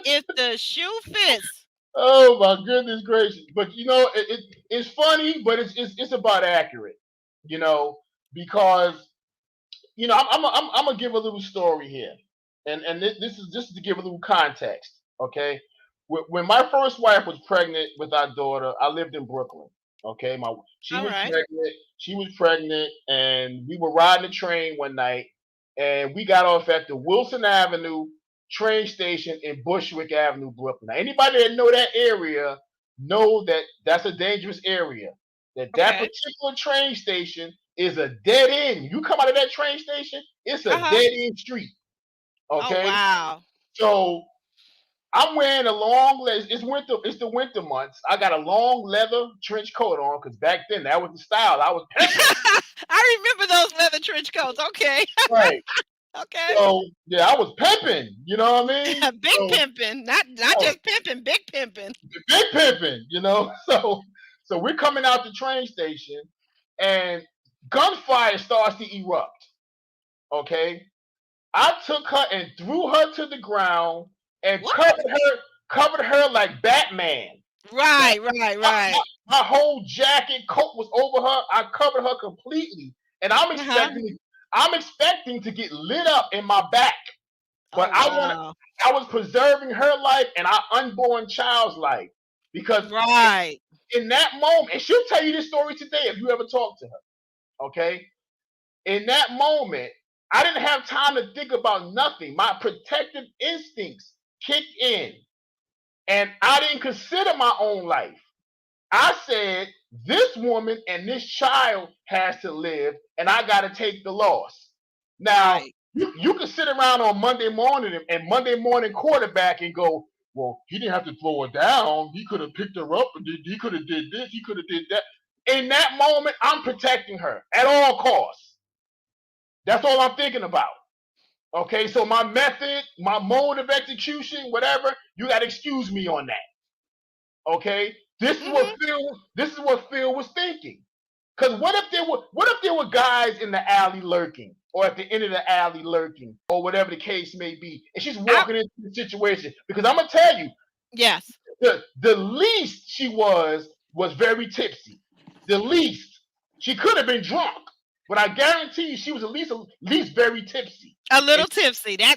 if the shoe fits. Oh my goodness gracious! But it's funny, but it's about accurate. You know, because I'm gonna give a little story here, and this is just to give a little context. Okay, when my first wife was pregnant with our daughter, I lived in Brooklyn. Okay, she All was right. pregnant. She was pregnant, and we were riding the train one night, and we got off at the Wilson Avenue train station in Bushwick Avenue, Brooklyn. Now, anybody that know that area know that that's a dangerous area. That Okay. particular train station is a dead end. You come out of that train station, it's a Uh-huh. dead end street. Oh, Okay, wow. so I'm wearing a long. It's winter. It's the winter months. I got a long leather trench coat on because back then that was the style. I was pimping. I remember those leather trench coats. Okay. Right. Okay. So yeah, I was pimping. You know what I mean? Big So pimping. Not oh, just pimping, big pimping. big pimping. So we're coming out the train station, and gunfire starts to erupt. Okay, I took her and threw her to the ground and What? covered her like Batman. Like my, Right. my, my whole jacket, coat was over her. I covered her completely, and Uh-huh. I'm expecting to get lit up in my back. But Oh, wow. I was preserving her life and our unborn child's life because Right. in that moment, and she'll tell you this story today if you ever talk to her. Okay, In that moment, I didn't have time to think about nothing. My protective instincts kicked in, and I didn't consider my own life. I said, this woman and this child has to live, and I got to take the loss. Now, Right. you can sit around on Monday morning and Monday morning quarterback and go, well, he didn't have to throw her down. He could have picked her up and he could have did this. He could have did that. In that moment, I'm protecting her at all costs. That's all I'm thinking about. Okay, so my method, my mode of execution, whatever, you got to excuse me on that. Okay, Hmm. This is what Phil was thinking. Because what if there were guys in the alley lurking, or at the end of the alley lurking, or whatever the case may be, and she's I, walking into the situation? Because I'm gonna tell you, yes. the least she was very tipsy. The least she could have been drunk, but I guarantee you she was at least very tipsy. A And little tipsy. That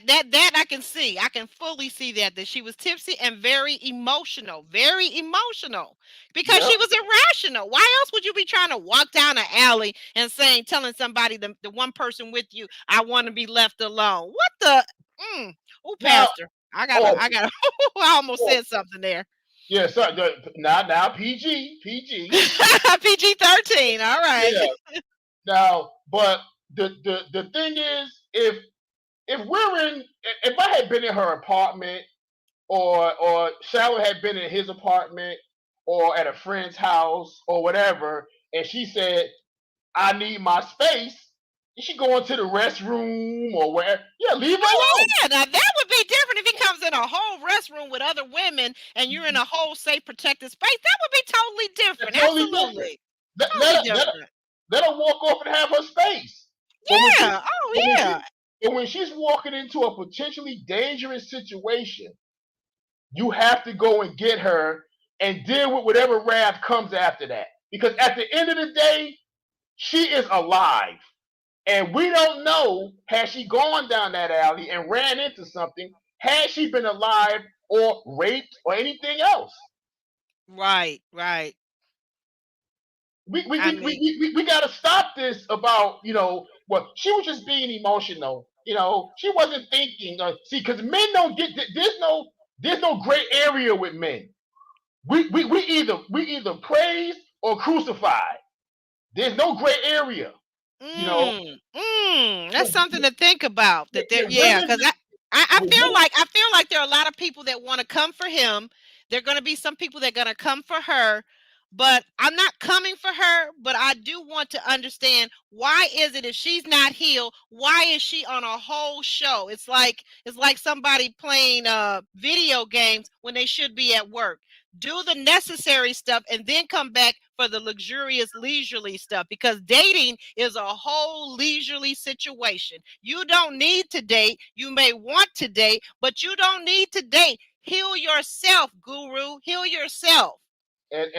I can see. I can fully see that she was tipsy and very emotional. Very emotional. Because yep. she was irrational. Why else would you be trying to walk down an alley and telling somebody, the one person with you, I want to be left alone? What the oh, Now, Pastor. I gotta I almost oh, said something there. yeah, so now PG. PG-13. All right. Yeah. Now, but the thing is, if I had been in her apartment, or Shiloh had been in his apartment, or at a friend's house or whatever, and she said, I need my space, you should go into the restroom or where. Yeah, leave her Oh alone. yeah, now that would be different if he comes in a whole restroom with other women and you're in a whole safe protected space. That would be totally That's different. totally different. Absolutely. Let, Totally let, let, different. let her walk off and have her space. But when she Yeah. Oh but when she yeah. but when she's walking into a potentially dangerous situation, you have to go and get her and deal with whatever wrath comes after that. Because at the end of the day, she is alive. And we don't know, has she gone down that alley and ran into something, has she been alive or raped or anything else? Right, right. We we I we we, mean, we, we got to stop this about, well, she was just being emotional. She wasn't thinking. See, because men don't get, there's no gray area with men. We either praise or crucify. There's no gray area. You know, that's something to think about. That there, yeah, yeah, because women, I feel like there are a lot of people that want to come for him. There are going to be some people that are going to come for her, but I'm not coming for her. But I do want to understand, why is it if she's not healed, why is she on a whole show? It's like somebody playing video games when they should be at work. Do the necessary stuff and then come back for the luxurious leisurely stuff, because dating is a whole leisurely situation. You don't need to date. You may want to date, but you don't need to date. Heal yourself, guru. Heal yourself. and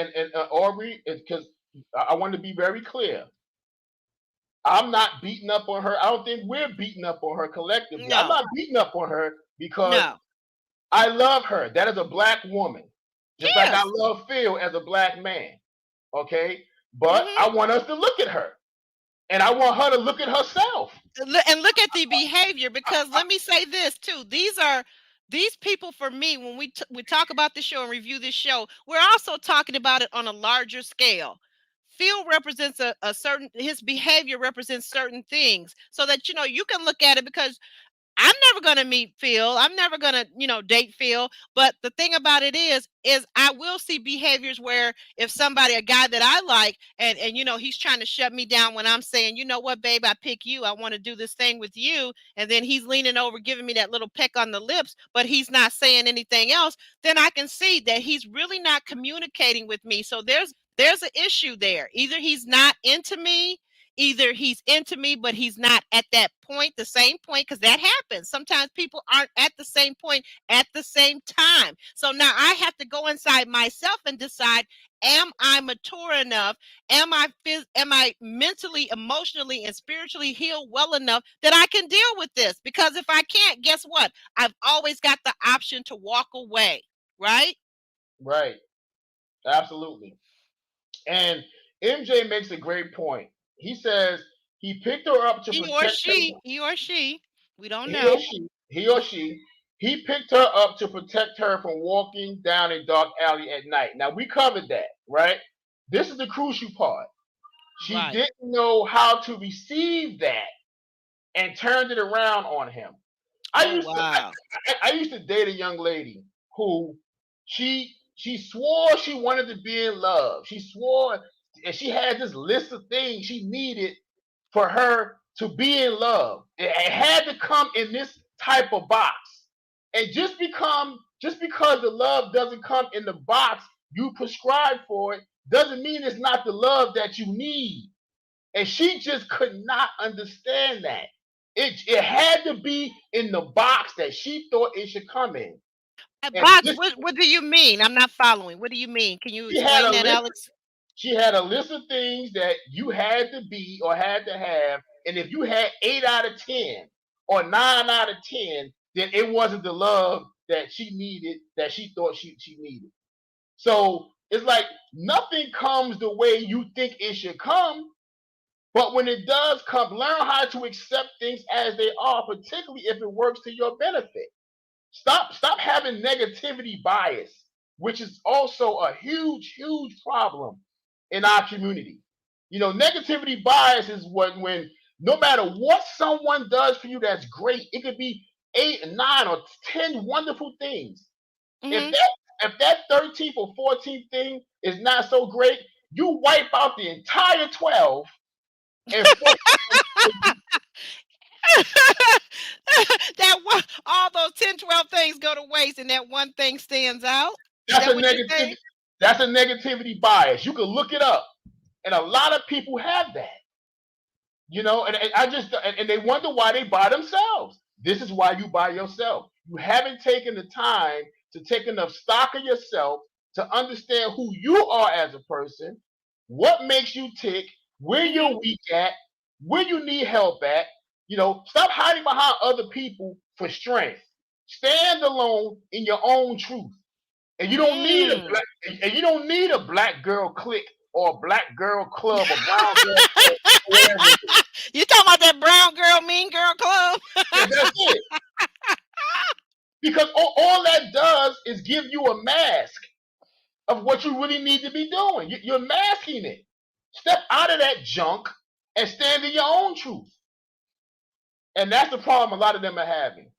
Aubrey, because I want to be very clear. I'm not beating up on her. I don't think we're beating up on her collectively. I'm No, not beating up on her because no. I love her. That is a black woman. Just like I Yes. love Phil as a black man. Okay? But Hmm. I want us to look at her. And I want her to look at herself. And look at the behavior, because let me say this too. These people, for me, when we talk about the show and review this show, we're also talking about it on a larger scale. Phil represents a certain, his behavior represents certain things, so that you can look at it, because I'm never gonna meet Phil. I'm never gonna, date Phil. But the thing about it is I will see behaviors where, if somebody, a guy that I like, and he's trying to shut me down when I'm saying, you know what, babe, I pick you. I want to do this thing with you. And then he's leaning over, giving me that little peck on the lips, but he's not saying anything else. Then I can see that he's really not communicating with me. So there's an issue there. Either he's not into me, either he's into me, but he's not at that point, the same point, because that happens. Sometimes people aren't at the same point at the same time. So now I have to go inside myself and decide, am I mature enough? Am I mentally, emotionally, and spiritually healed well enough that I can deal with this? Because if I can't, guess what? I've always got the option to walk away, right? Right. Absolutely. And MJ makes a great point. He says, He picked her up to He or protect her. she, he or she, we don't He or know. she, he or she, he picked her up to protect her from walking down a dark alley at night. Now we covered that, right? This is the crucial part. She Right. didn't know how to receive that and turned it around on him. I Oh used to wow. I used to date a young lady who she swore she wanted to be in love. She swore, and she had this list of things she needed for her to be in love. It had to come in this type of box. And just because the love doesn't come in the box you prescribe for it doesn't mean it's not the love that you need. And she just could not understand that. It had to be in the box that she thought it should come in. And Bots, this, what do you mean? I'm not following. What do you mean? Can you she had explain a that, list. Alex? She had a list of things that you had to be or had to have. And if you had 8 out of 10 or 9 out of 10, then it wasn't the love that she needed, that she thought she needed. So it's like nothing comes the way you think it should come. But when it does come, learn how to accept things as they are, particularly if it works to your benefit. Stop having negativity bias, which is also a huge problem in our community. Negativity bias is when no matter what someone does for you that's great, it could be 8, 9, or 10 wonderful things. If Hmm. that 13th or 14th thing is not so great, you wipe out the entire 12 and focus. That one, all those 10, 12 things go to waste, and that one thing stands out. Is That's a that what you're saying? negativity. That's a negativity bias. You can look it up, and a lot of people have that. And I just and they wonder why they buy themselves. This is why you buy yourself. You haven't taken the time to take enough stock of yourself to understand who you are as a person, what makes you tick, where Hmm. you're weak at, where you need help at. Stop hiding behind other people for strength. Stand alone in your own truth. And you don't need a Mm. black and you don't need a black girl clique or a black girl club or brown girl club or whatever it is. You talking about that brown girl, mean girl club? Yeah, that's it. Because all that does is give you a mask of what you really need to be doing. You're masking it. Step out of that junk and stand in your own truth. And that's the problem a lot of them are having.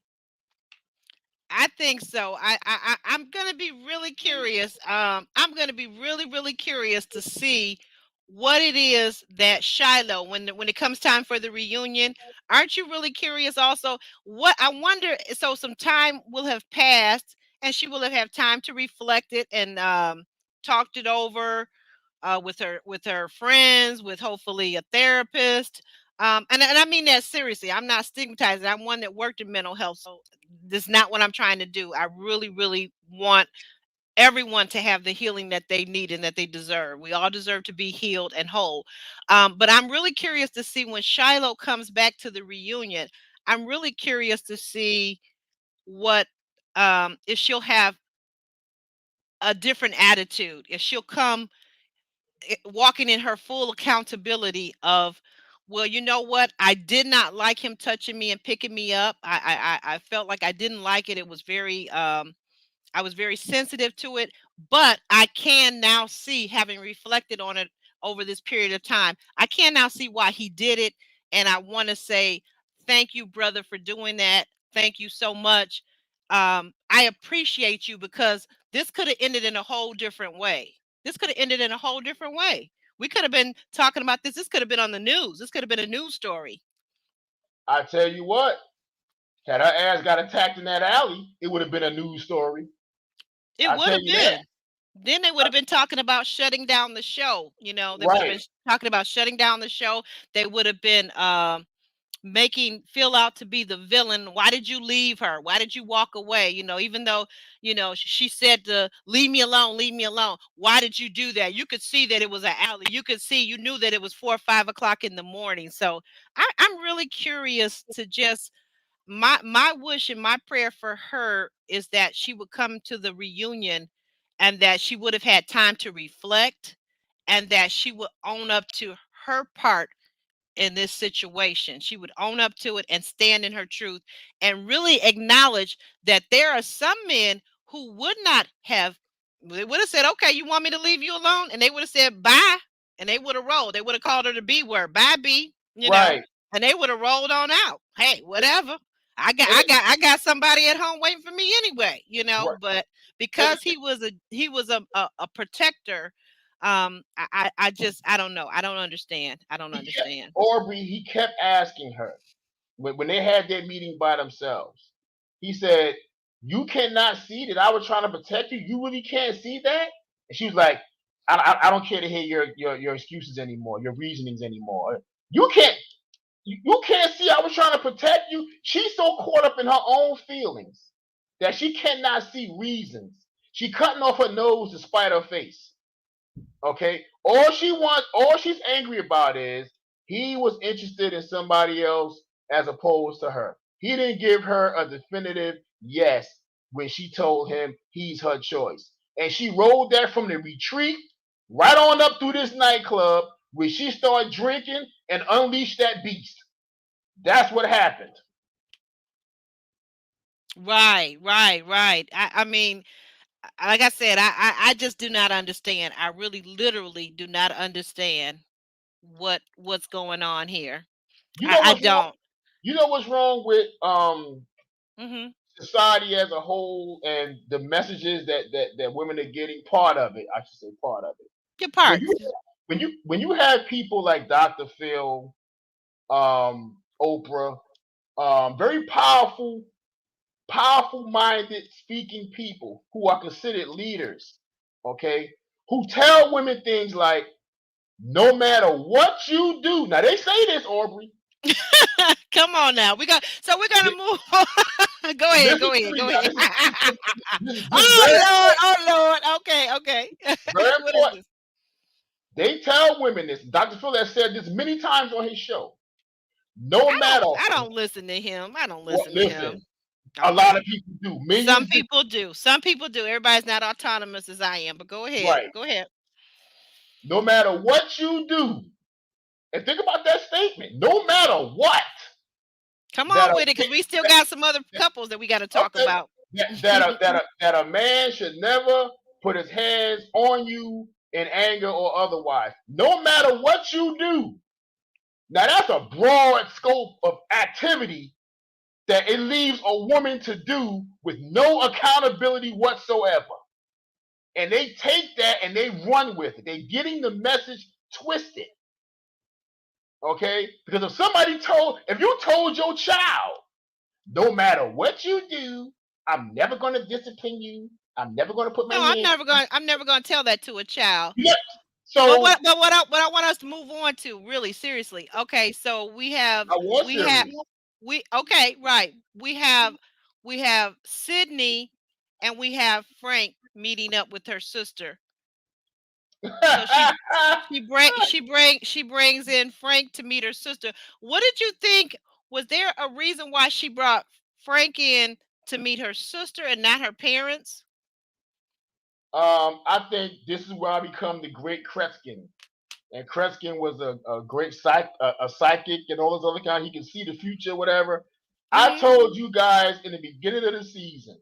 I think so. I'm gonna be really curious. I'm gonna be really curious to see what it is that Shiloh, when it comes time for the reunion, aren't you really curious also? What I wonder. So some time will have passed, and she will have had time to reflect it and talked it over with her friends, with hopefully a therapist. And I mean that seriously. I'm not stigmatizing. I'm one that worked in mental health, so this is not what I'm trying to do. I really want everyone to have the healing that they need and that they deserve. We all deserve to be healed and whole. But I'm really curious to see when Shiloh comes back to the reunion. I'm really curious to see what if she'll have a different attitude, if she'll come walking in her full accountability of, well, you know what, I did not like him touching me and picking me up. I felt like I didn't like it. It was very I was very sensitive to it, but I can now see, having reflected on it over this period of time, I can now see why he did it. And I want to say, thank you, brother, for doing that. Thank you so much. I appreciate you, because this could have ended in a whole different way. This could have ended in a whole different way. We could have been talking about this. This could have been on the news. This could have been a news story. I tell you what, had her ass got attacked in that alley, it would have been a news story. It I would tell have you that. been. Then they would have been talking about shutting down the show. They would have Right. been talking about shutting down the show. They would have been making Phil out to be the villain. Why did you leave her? Why did you walk away? Even though, she said to leave me alone, leave me alone. Why did you do that? You could see that it was an alley. You knew that it was 4 or 5 o'clock in the morning. So I'm really curious to just my wish and my prayer for her is that she would come to the reunion, and that she would have had time to reflect, and that she would own up to her part in this situation. She would own up to it and stand in her truth and really acknowledge that there are some men who would not have, they would have said, okay, you want me to leave you alone? And they would have said, bye. And they would have rolled. They would have called her the B word, bye B, Right. and they would have rolled on out. Hey, whatever. And it, I got somebody at home waiting for me anyway, right. but And, because he was a protector, I just, I don't know. I don't understand. I don't understand. Aubrey, he kept asking her when they had their meeting by themselves. He said, "You cannot see that I was trying to protect you. You really can't see that." And she was like, "I don't care to hear your excuses anymore, your reasonings anymore. You can't you can't see I was trying to protect you." She's so caught up in her own feelings that she cannot see reasons. She cutting off her nose to spite her face. Okay, all she's angry about is he was interested in somebody else as opposed to her. He didn't give her a definitive yes when she told him he's her choice. And she rolled that from the retreat right on up through this nightclub where she started drinking and unleashed that beast. That's what happened. Right, right, right. I mean, like I said, I just do not understand. I really, literally do not understand what's going on here. You know I what's wrong? don't. You know what's wrong with Hmm. society as a whole and the messages that women are getting? Part of it, I should say, part of it. Your When you parts. when you have people like Dr. Phil, Oprah, very powerful minded speaking people who are considered leaders, okay, who tell women things like, no matter what you do. Now they say this, Aubrey. Come on now. We're gonna move on. Go ahead, Listen go to ahead, me go now. ahead. This is very Oh Lord, important. oh Lord. Okay, okay. Very What is important. this? They tell women this. Dr. Phil has said this many times on his show. No matter I don't listen to him. I don't what, listen to listen, him. a lot Okay. of people do. Some Millions do. people do. Some people do. Everybody's not autonomous as I am, but go ahead. Right. Go ahead. No matter what you do, and think about that statement. No matter what, Come that on a with it, because we still got some other couples that we got to talk okay, about. that a man should never put his hands on you in anger or otherwise. No matter what you do. Now that's a broad scope of activity that it leaves a woman to do with no accountability whatsoever. And they take that and they run with it. They're getting the message twisted. Okay? Because if you told your child, no matter what you do, I'm never going to discipline you. I'm never going to put my No, hand. I'm never going to tell that to a child. Yeah. But So what I want us to move on to, really seriously. Okay, so I was serious. we okay, right. We have Sidney and we have Frank meeting up with her sister. So she brings in Frank to meet her sister. What did you think? Was there a reason why she brought Frank in to meet her sister and not her parents? I think this is where I become the great Kreskin. And Kreskin was a great a psychic and all those other kind. He can see the future, whatever. I Hmm. told you guys in the beginning of the season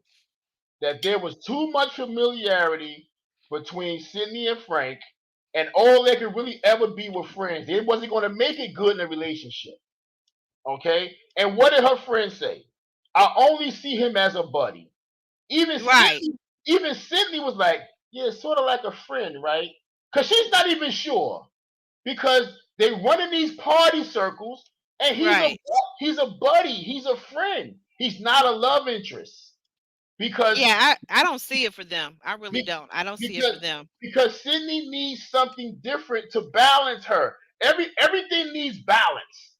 that there was too much familiarity between Sidney and Frank, and all they could really ever be were friends. They wasn't going to make it good in a relationship. Okay? And what did her friend say? I only see him as a buddy. Even Right, Sidney, even Sidney was like, yeah, sort of like a friend, right? Because she's not even sure. Because they run in these party circles, and right. he's a buddy, he's a friend. He's not a love interest. Because Yeah, I don't see it for them. I really be- don't. I don't see it for because them. because Sydney needs something different to balance her. Everything needs balance.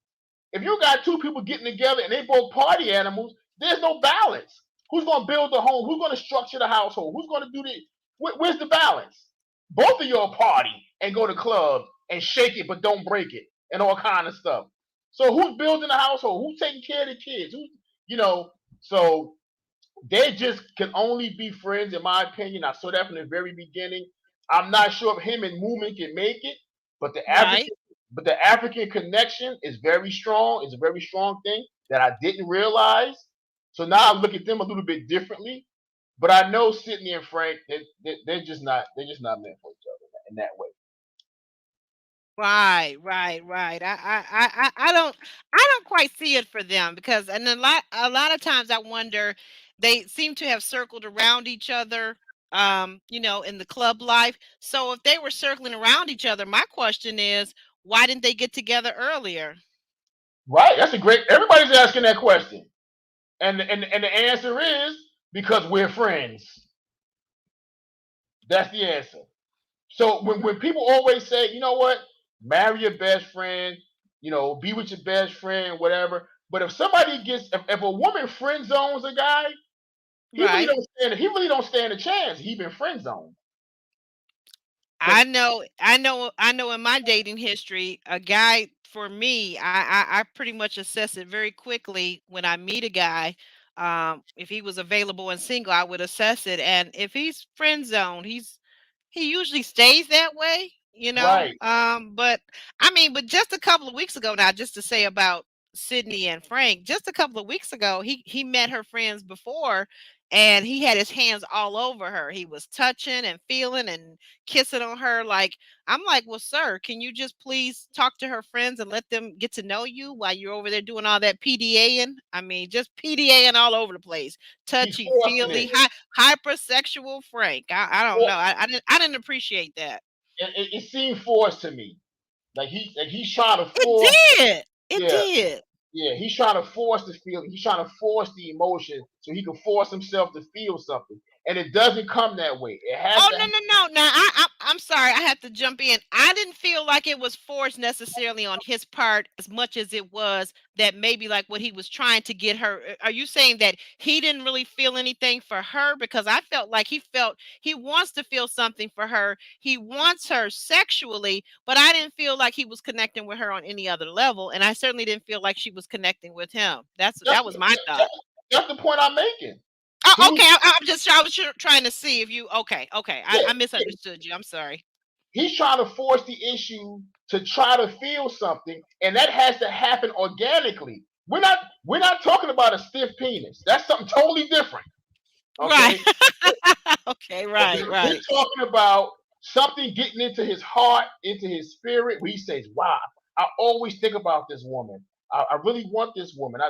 If you got two people getting together and they both party animals, there's no balance. Who's going to build the home? Who's going to structure the household? Who's going to do the? Where's the balance? Both of y'all party and go to clubs and shake it, but don't break it, and all kind of stuff. So who's building the household? Who's taking care of the kids? Who, you know? So they just can only be friends, in my opinion. I saw that from the very beginning. I'm not sure if him and Moomin can make it, but the Right. but the African connection is very strong. It's a very strong thing that I didn't realize. So now I look at them a little bit differently. But I know Sidney and Frank, they're just not meant for each other in that way. Right, right, right. I don't quite see it for them because and a lot of times I wonder they seem to have circled around each other in the club life. So if they were circling around each other, my question is why didn't they get together earlier? Right? That's a great. Everybody's asking that question, and the answer is because we're friends. That's the answer. So when people always say, you know what, marry your best friend, be with your best friend, whatever. But if somebody if a woman friend zones a guy, Right. he really don't stand a chance. He been friend zoned. I know in my dating history, a guy for me, I pretty much assess it very quickly when I meet a guy. If he was available and single, I would assess it. And if he's friend zone, he usually stays that way, you know. Right. But I mean, but just a couple of weeks ago now, just to say about Sidney and Frank, just a couple of weeks ago, he met her friends before and he had his hands all over her. He was touching and feeling and kissing on her. Like, I'm like, well, sir, can you just please talk to her friends and let them get to know you while you're over there doing all that PDAing? I mean, just PDAing all over the place, He's touchy forcing feely, it. hypersexual Frank. I don't know. For, I didn't appreciate that. it seemed forced to me. He's trying to It force. did. It Yeah. did. Yeah, he's trying to force the feeling. He's trying to force the emotion so he can force himself to feel something. And it doesn't come that way. It has Oh, to no, happen. no, no. Now I'm sorry. I have to jump in. I didn't feel like it was forced necessarily on his part as much as it was that maybe like what he was trying to get her. Are you saying that he didn't really feel anything for her? Because I felt like he wants to feel something for her. He wants her sexually, but I didn't feel like he was connecting with her on any other level, and I certainly didn't feel like she was connecting with him. That's, That was my thought. that's the point I'm making. Oh, He was okay. I was trying to see if you. Okay, okay. I, yeah, I yeah. misunderstood you. I'm sorry. He's trying to force the issue to try to feel something, and that has to happen organically. We're not talking about a stiff penis. That's something totally different. Right. Okay. Okay. Okay, Right. we're Right. talking about something getting into his heart, into his spirit, where he says, "Wow, I always think about this woman. I really want this woman."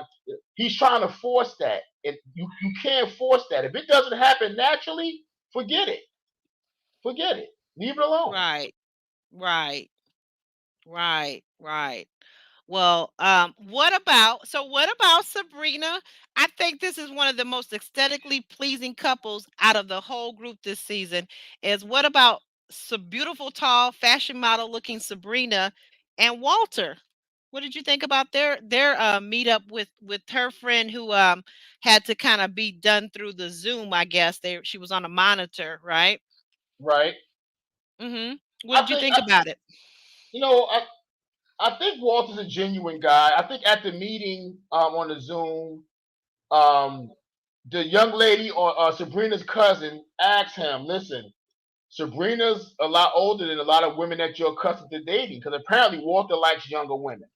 He's trying to force that, and you can't force that. If it doesn't happen naturally, forget it. Forget it. Leave it alone. Right. Right. Right. Right. Well, what about Sabrina? I think this is one of the most aesthetically pleasing couples out of the whole group this season. Is what about beautiful, tall, fashion model looking Sabrina and Walter? What did you think about their meetup with her friend who had to kind of be done through the Zoom? I guess she was on a monitor, right? Right? What I did you think think about it? you know. I think Walter's a genuine guy. I think at the meeting on the Zoom, um, the young lady or Sabrina's cousin asked him, "Listen, Sabrina's a lot older than a lot of women that you're accustomed to dating, because apparently Walter likes younger women,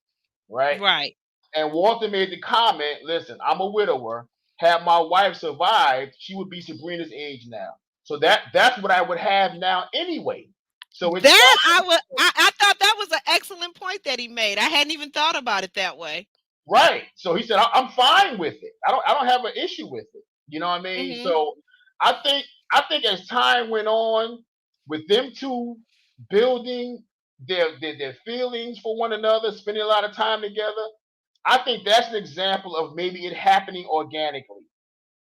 right?" Right. And Walter made the comment, "Listen, I'm a widower. Had my wife survived, she would be Sabrina's age now. So that's what I would have now anyway. So it's That fine." I thought that was an excellent point that he made. I hadn't even thought about it that way. Right. So he said, I'm fine with it. I don't have an issue with it. You know what I mean? Mhm. So I think I think as time went on with them two building their feelings for one another, spending a lot of time together, I think that's an example of maybe it happening organically.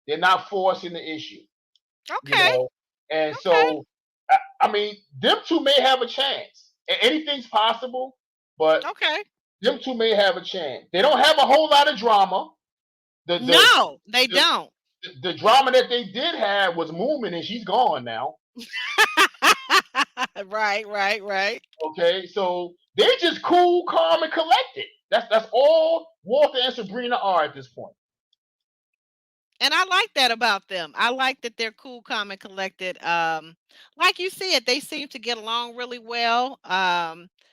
They're not forcing the issue, you Okay. know. And Okay. so I mean, them two may have a chance. Anything's possible, but Okay. them two may have a chance. They don't have a whole lot of drama. The the No, they the, don't. the drama that they did have was Moomin, and she's gone now. Right, right, right. Okay, so they're just cool, calm, and collected. That's all Walter and Sabrina are at this point. And I like that about them. I like that they're cool, calm, and collected. Like you said, they seem to get along really well.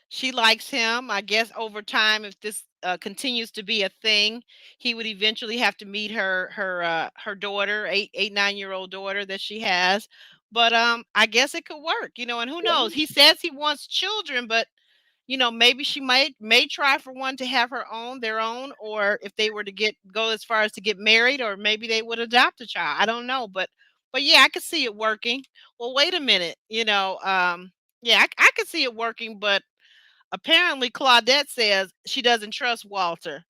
She likes him. I guess over time, if this continues to be a thing, he would eventually have to meet her daughter, 9-year-old daughter that she has. But I guess it could work, and who knows? He says he wants children, but maybe she may try for one to have their own, or if they were to go as far as to get married, or maybe they would adopt a child. I don't know, but yeah, I could see it working. Well, wait a minute, yeah, I could see it working, but apparently Claudette says she doesn't trust Walter.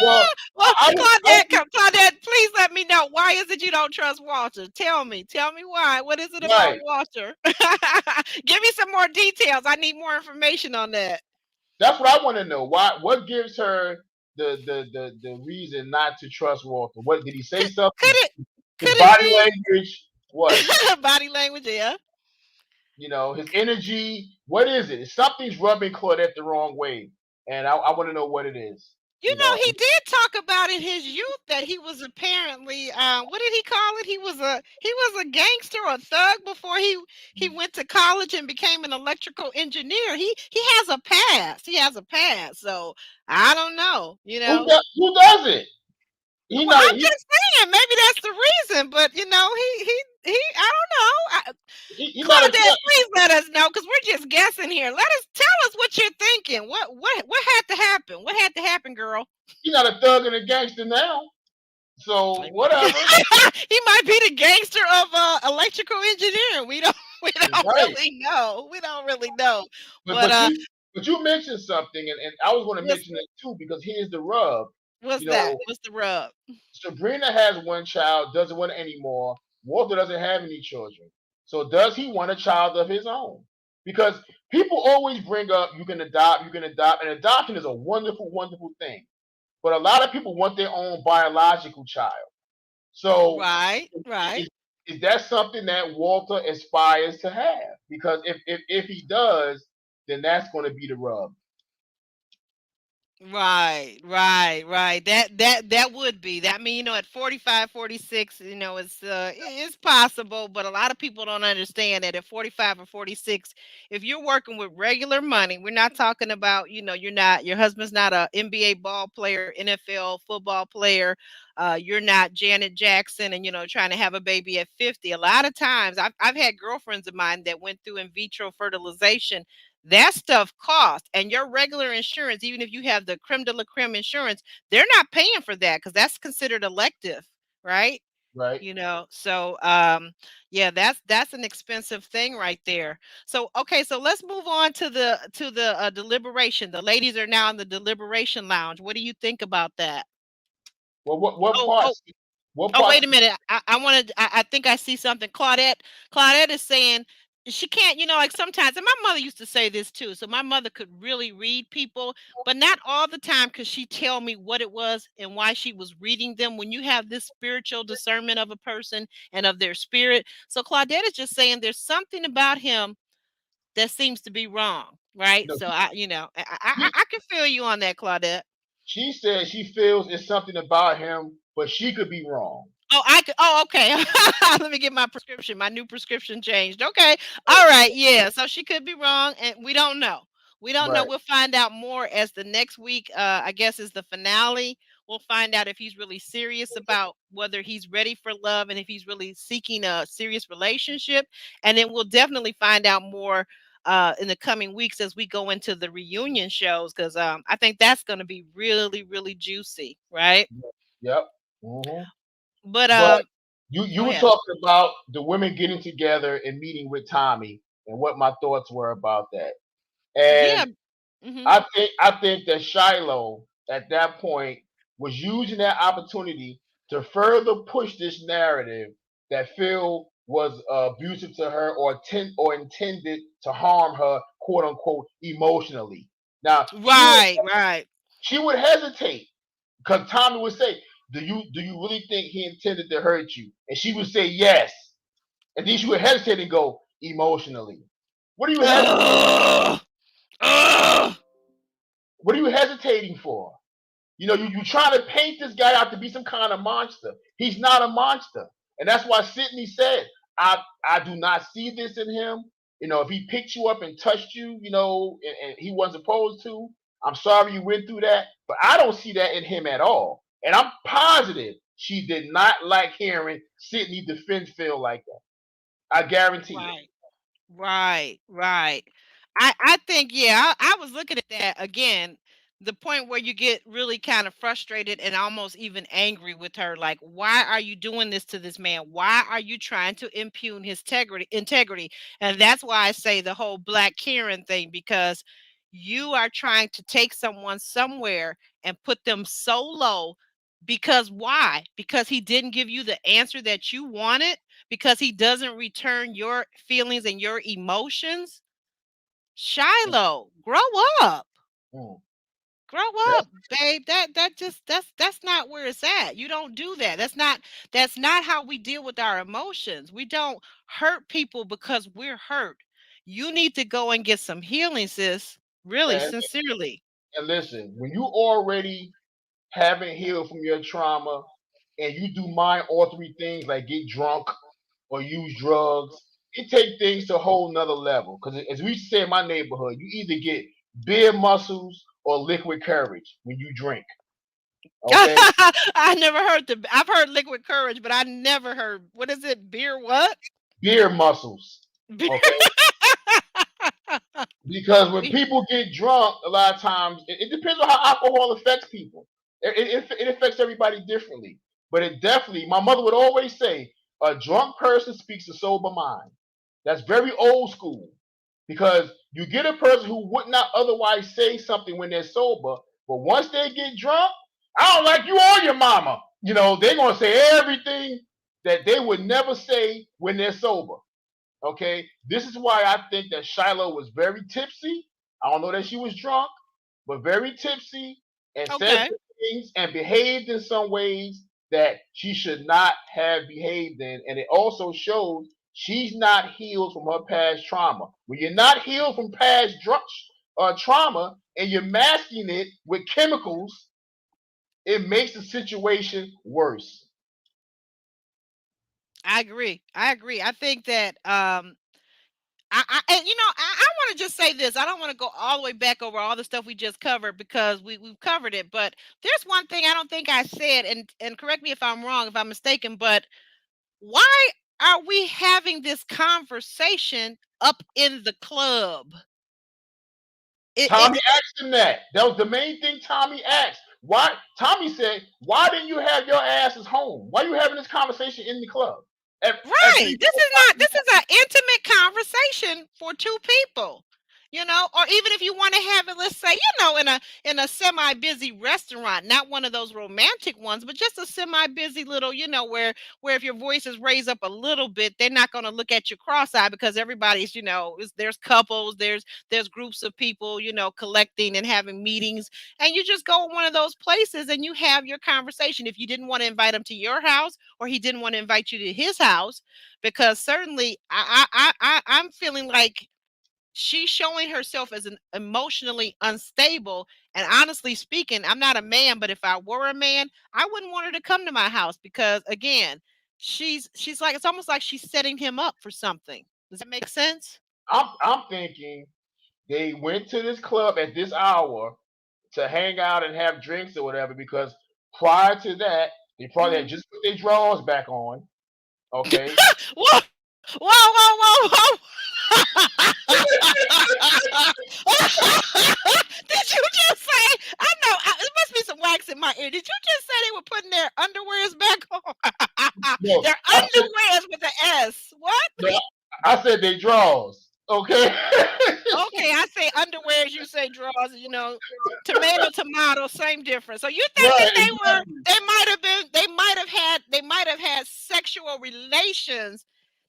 Well, Well, I would Claudette, please let me know, why is it you don't trust Walter? Tell me why. What is it about right. Walter? Give me some more details. I need more information on that. That's what I want to know. Why? What gives her the reason not to trust Walter? What did he say? Could Something? could it His could it body be language. What? body language? Yeah. His energy. What is it? Something's rubbing Claudette the wrong way, and I want to know what it is. He did talk about in his youth that he was apparently, what did he call it? He was a gangster or a thug before he went to college and became an electrical engineer. He has a past. He has a past. So I don't know. Who does it? He Well, not I'm he just saying maybe that's the reason. But he I don't know. he not a Claudette, please let us know, because we're just guessing here. Tell us what you're thinking. What had to happen? What had to happen, girl? he not a thug and a gangster now. So He might, whatever. he might be the gangster of electrical engineering. We don't we don't Right. really know. We don't really know. But But but you but you mentioned something, and I was going to what's mention it too because here's the rub. what's You that? know, What's the rub? Sabrina has one child, doesn't want it anymore. Walter doesn't have any children. So does he want a child of his own? Because people always bring up you can adopt, and adoption is a wonderful, wonderful thing. But a lot of people want their own biological child. So Right, right. is, is that something that Walter aspires to have? Because if he does, then that's going to be the rub. Right, right, right. That would be that. I mean, at 45, 46, it's possible, but a lot of people don't understand that at 45 or 46, if you're working with regular money, we're not talking about, your husband's not a NBA ball player, NFL football player, you're not Janet Jackson and trying to have a baby at 50. A lot of times I've had girlfriends of mine that went through in vitro fertilization. That stuff costs, and your regular insurance, even if you have the creme de la creme insurance, they're not paying for that because that's considered elective, right? Right. So yeah, that's an expensive thing right there. So okay, so let's move on to the deliberation. The ladies are now in the deliberation lounge. What do you think about that? Well, what Oh, oh, parts? What Oh, parts? wait a minute. I wanted. I think I see something. Claudette is saying she can't. Like sometimes, and my mother used to say this too. So my mother could really read people, but not all the time. Could she tell me what it was and why she was reading them? When you have this spiritual discernment of a person and of their spirit, so Claudette is just saying there's something about him that seems to be wrong, right? No, So I can feel you on that, Claudette. she said she feels it's something about him, but she could be wrong. Oh, I could. Oh, okay. Let me get my prescription. My new prescription changed. Okay. All right. Yeah. So she could be wrong, and we don't know. We don't know. Right. We'll find out more as the next week. I guess is the finale. We'll find out if he's really serious about whether he's ready for love and if he's really seeking a serious relationship. And then we'll definitely find out more in the coming weeks as we go into the reunion shows, because I think that's going to be really, really juicy, right? Yep. hmm But But you go were ahead. talking about the women getting together and meeting with Tommy, and what my thoughts were about that. Yeah. And Mhm. I think that Shiloh at that point was using that opportunity to further push this narrative that Phil was abusive to her, or intended to harm her, quote unquote, emotionally. Now Right, right. she would hesitate because Tommy would say, "Do you really think he intended to hurt you?" And she would say, "Yes." And then she would hesitate and go, "Emotionally." What are you hesitating? Ugh, ugh. What are you hesitating for? You try to paint this guy out to be some kind of monster. He's not a monster. And that's why Sidney said, I do not see this in him. If he picked you up and touched you, and he wasn't supposed to, I'm sorry you went through that, but I don't see that in him at all. And I'm positive she did not like hearing Sidney defend Phil like that. I guarantee it. Right. Right, right. I think, yeah, I was looking at that again, the point where you get really kind of frustrated and almost even angry with her. Like, why are you doing this to this man? Why are you trying to impugn his integrity? And that's why I say the whole Black Karen thing, because you are trying to take someone somewhere and put them so low. Because why? Because he didn't give you the answer that you wanted, because he doesn't return your feelings and your emotions. Shiloh, grow up. Mm. Grow That's, up, babe. That just that's not where it's at. You don't do that. That's not how we deal with our emotions. We don't hurt people because we're hurt. You need to go and get some healing, sis. Really, and, sincerely. and listen, when you already haven't healed from your trauma and you do mind altering things like get drunk or use drugs, it take things to a whole nother level. Because as we say in my neighborhood, you either get beer muscles or liquid courage when you drink. Okay, I never heard I've heard liquid courage, but I never heard, what is it? Beer what? beer muscles. Beer. Okay, because when Be- people get drunk, a lot of times it depends on how alcohol affects people. It affects everybody differently. But it definitely, my mother would always say, a drunk person speaks a sober mind. That's very old school because you get a person who would not otherwise say something when they're sober, but once they get drunk, I don't like you or your mama. They're going to say everything that they would never say when they're sober. Okay, this is why I think that Shiloh was very tipsy. I don't know that she was drunk, but very tipsy and said okay. some things and behaved in some ways that she should not have behaved in. And it also shows she's not healed from her past trauma. When you're not healed from past trauma and you're masking it with chemicals, it makes the situation worse. I agree. I agree. I think that and I want to just say this. I don't want to go all the way back over all the stuff we just covered because we've covered it. But there's one thing I don't think I said, and correct me if I'm wrong, if I'm mistaken. But why are we having this conversation up in the club? Tommy asked him that. That was the main thing Tommy asked. Why? Tommy said, "Why didn't you have your asses home? Why are you having this conversation in the club?" At Right. 3 This is an intimate conversation for two people. Or even if you want to have it, let's say, in a semi-busy restaurant, not one of those romantic ones, but just a semi-busy little, where if your voice is raised up a little bit, they're not going to look at you cross-eyed because everybody's, there's couples, there's groups of people, collecting and having meetings, and you just go to one of those places and you have your conversation. If you didn't want to invite them to your house, or he didn't want to invite you to his house, because certainly I'm feeling like she's showing herself as an emotionally unstable. And honestly speaking, I'm not a man, but if I were a man, I wouldn't want her to come to my house because, again, she's like, it's almost like she's setting him up for something. Does that make sense? I'm thinking they went to this club at this hour to hang out and have drinks or whatever because prior to that, they probably had Mhm. just put their drawers back on. Okay. Whoa, whoa, whoa, whoa, whoa. Did you just say? I know it must be some wax in my ear. Did you just say they were putting their underwears back on? No, Their I said underwears with the S. What? no, I said they drawers. Okay. Okay, I say underwears. You say drawers. Tomato, tomato, same difference. So you think that Right, exactly. they might have had sexual relations.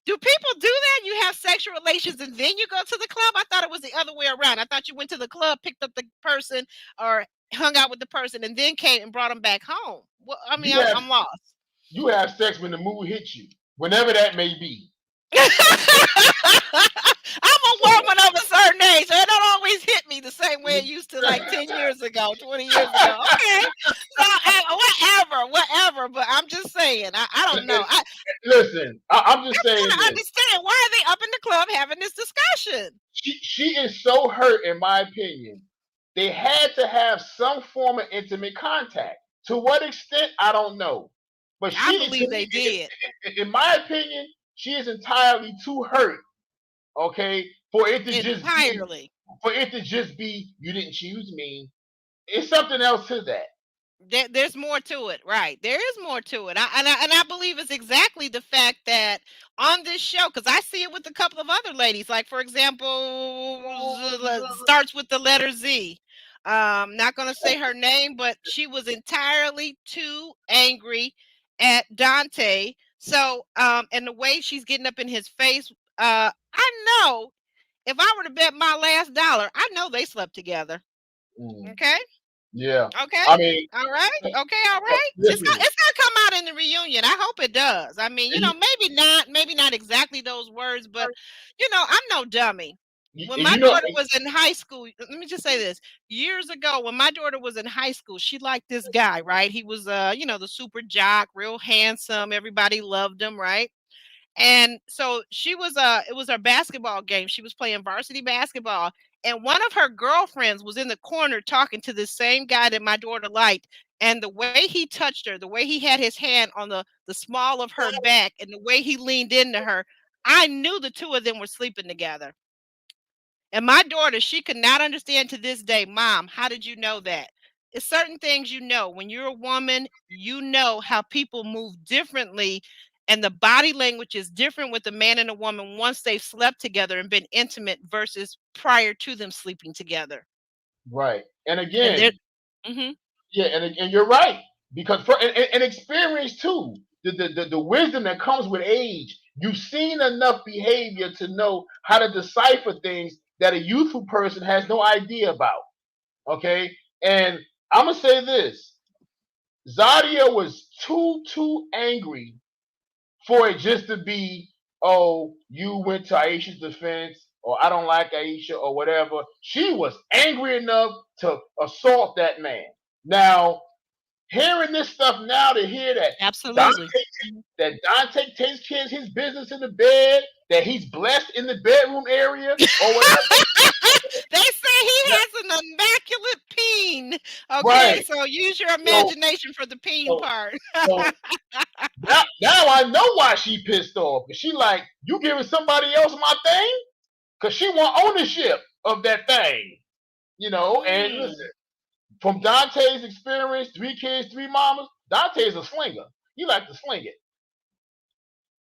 Do people do that? You have sexual relations and then you go to the club? I thought it was the other way around. I thought you went to the club, picked up the person, or hung out with the person, and then came and brought them back home. Well, I mean, You have I'm lost. you have sex when the mood hits you, whenever that may be. I'm a woman of a certain age, so it don't always hit me the same way it used to, like 10 years ago, 20 years ago. Okay. So whatever. But I'm just saying, I don't know. Listen, I'm just I'm trying saying to this. understand, why are they up in the club having this discussion? She is so hurt, in my opinion. They had to have some form of intimate contact. To what extent, I don't know. But I she, to believe they me, did in my opinion, she is entirely too hurt. Okay, for it to just be, entirely. you didn't choose me. It's something else to that. There's more to it, right? There is more to it. I believe it's exactly the fact that on this show, because I see it with a couple of other ladies, like for example, starts with the letter Z. Not gonna say her name, but she was entirely too angry at Dante. So, and the way she's getting up in his face, I know if I were to bet my last dollar, I know they slept together. Mm, Okay. yeah, Okay. I mean, All right. Okay. All right. listen, It's gonna come out in the reunion. I hope it does. I mean, and maybe not exactly those words, but I'm no dummy. When and my you know, daughter was in high school, let me just say this. Years ago, when my daughter was in high school, she liked this guy, right? He was the super jock, real handsome. Everybody loved him, right? And so it was her basketball game. She was playing varsity basketball. And one of her girlfriends was in the corner talking to this same guy that my daughter liked. And the way he touched her, the way he had his hand on the small of her back, and the way he leaned into her, I knew the two of them were sleeping together. And my daughter, she could not understand to this day, Mom, how did you know that? It's certain things you know. When you're a woman, you know how people move differently, and the body language is different with a man and a woman once they've slept together and been intimate versus prior to them sleeping together. right? And And they're again, hmm yeah, and you're right, because and experience too, the wisdom that comes with age. You've seen enough behavior to know how to decipher things that a youthful person has no idea about. Okay, and I'm gonna say this: Zadia was too angry for it just to be, oh, you went to Aisha's defense, or I don't like Aisha, or whatever. She was angry enough to assault that man. Now, hearing this stuff now, to hear that Dante, absolutely. Mhm. Dante takes care of his business in the bed, that he's blessed in the bedroom area or whatever. They say he Now, has an immaculate peen. Okay, right. so use your So imagination for the peen so part. so now I know why she pissed off. Cause she like, you giving somebody else my thing? Cause she want ownership of that thing. And listen, Mm, from Dante's experience, 3 kids, 3 mamas, Dante's a slinger. He like to sling it.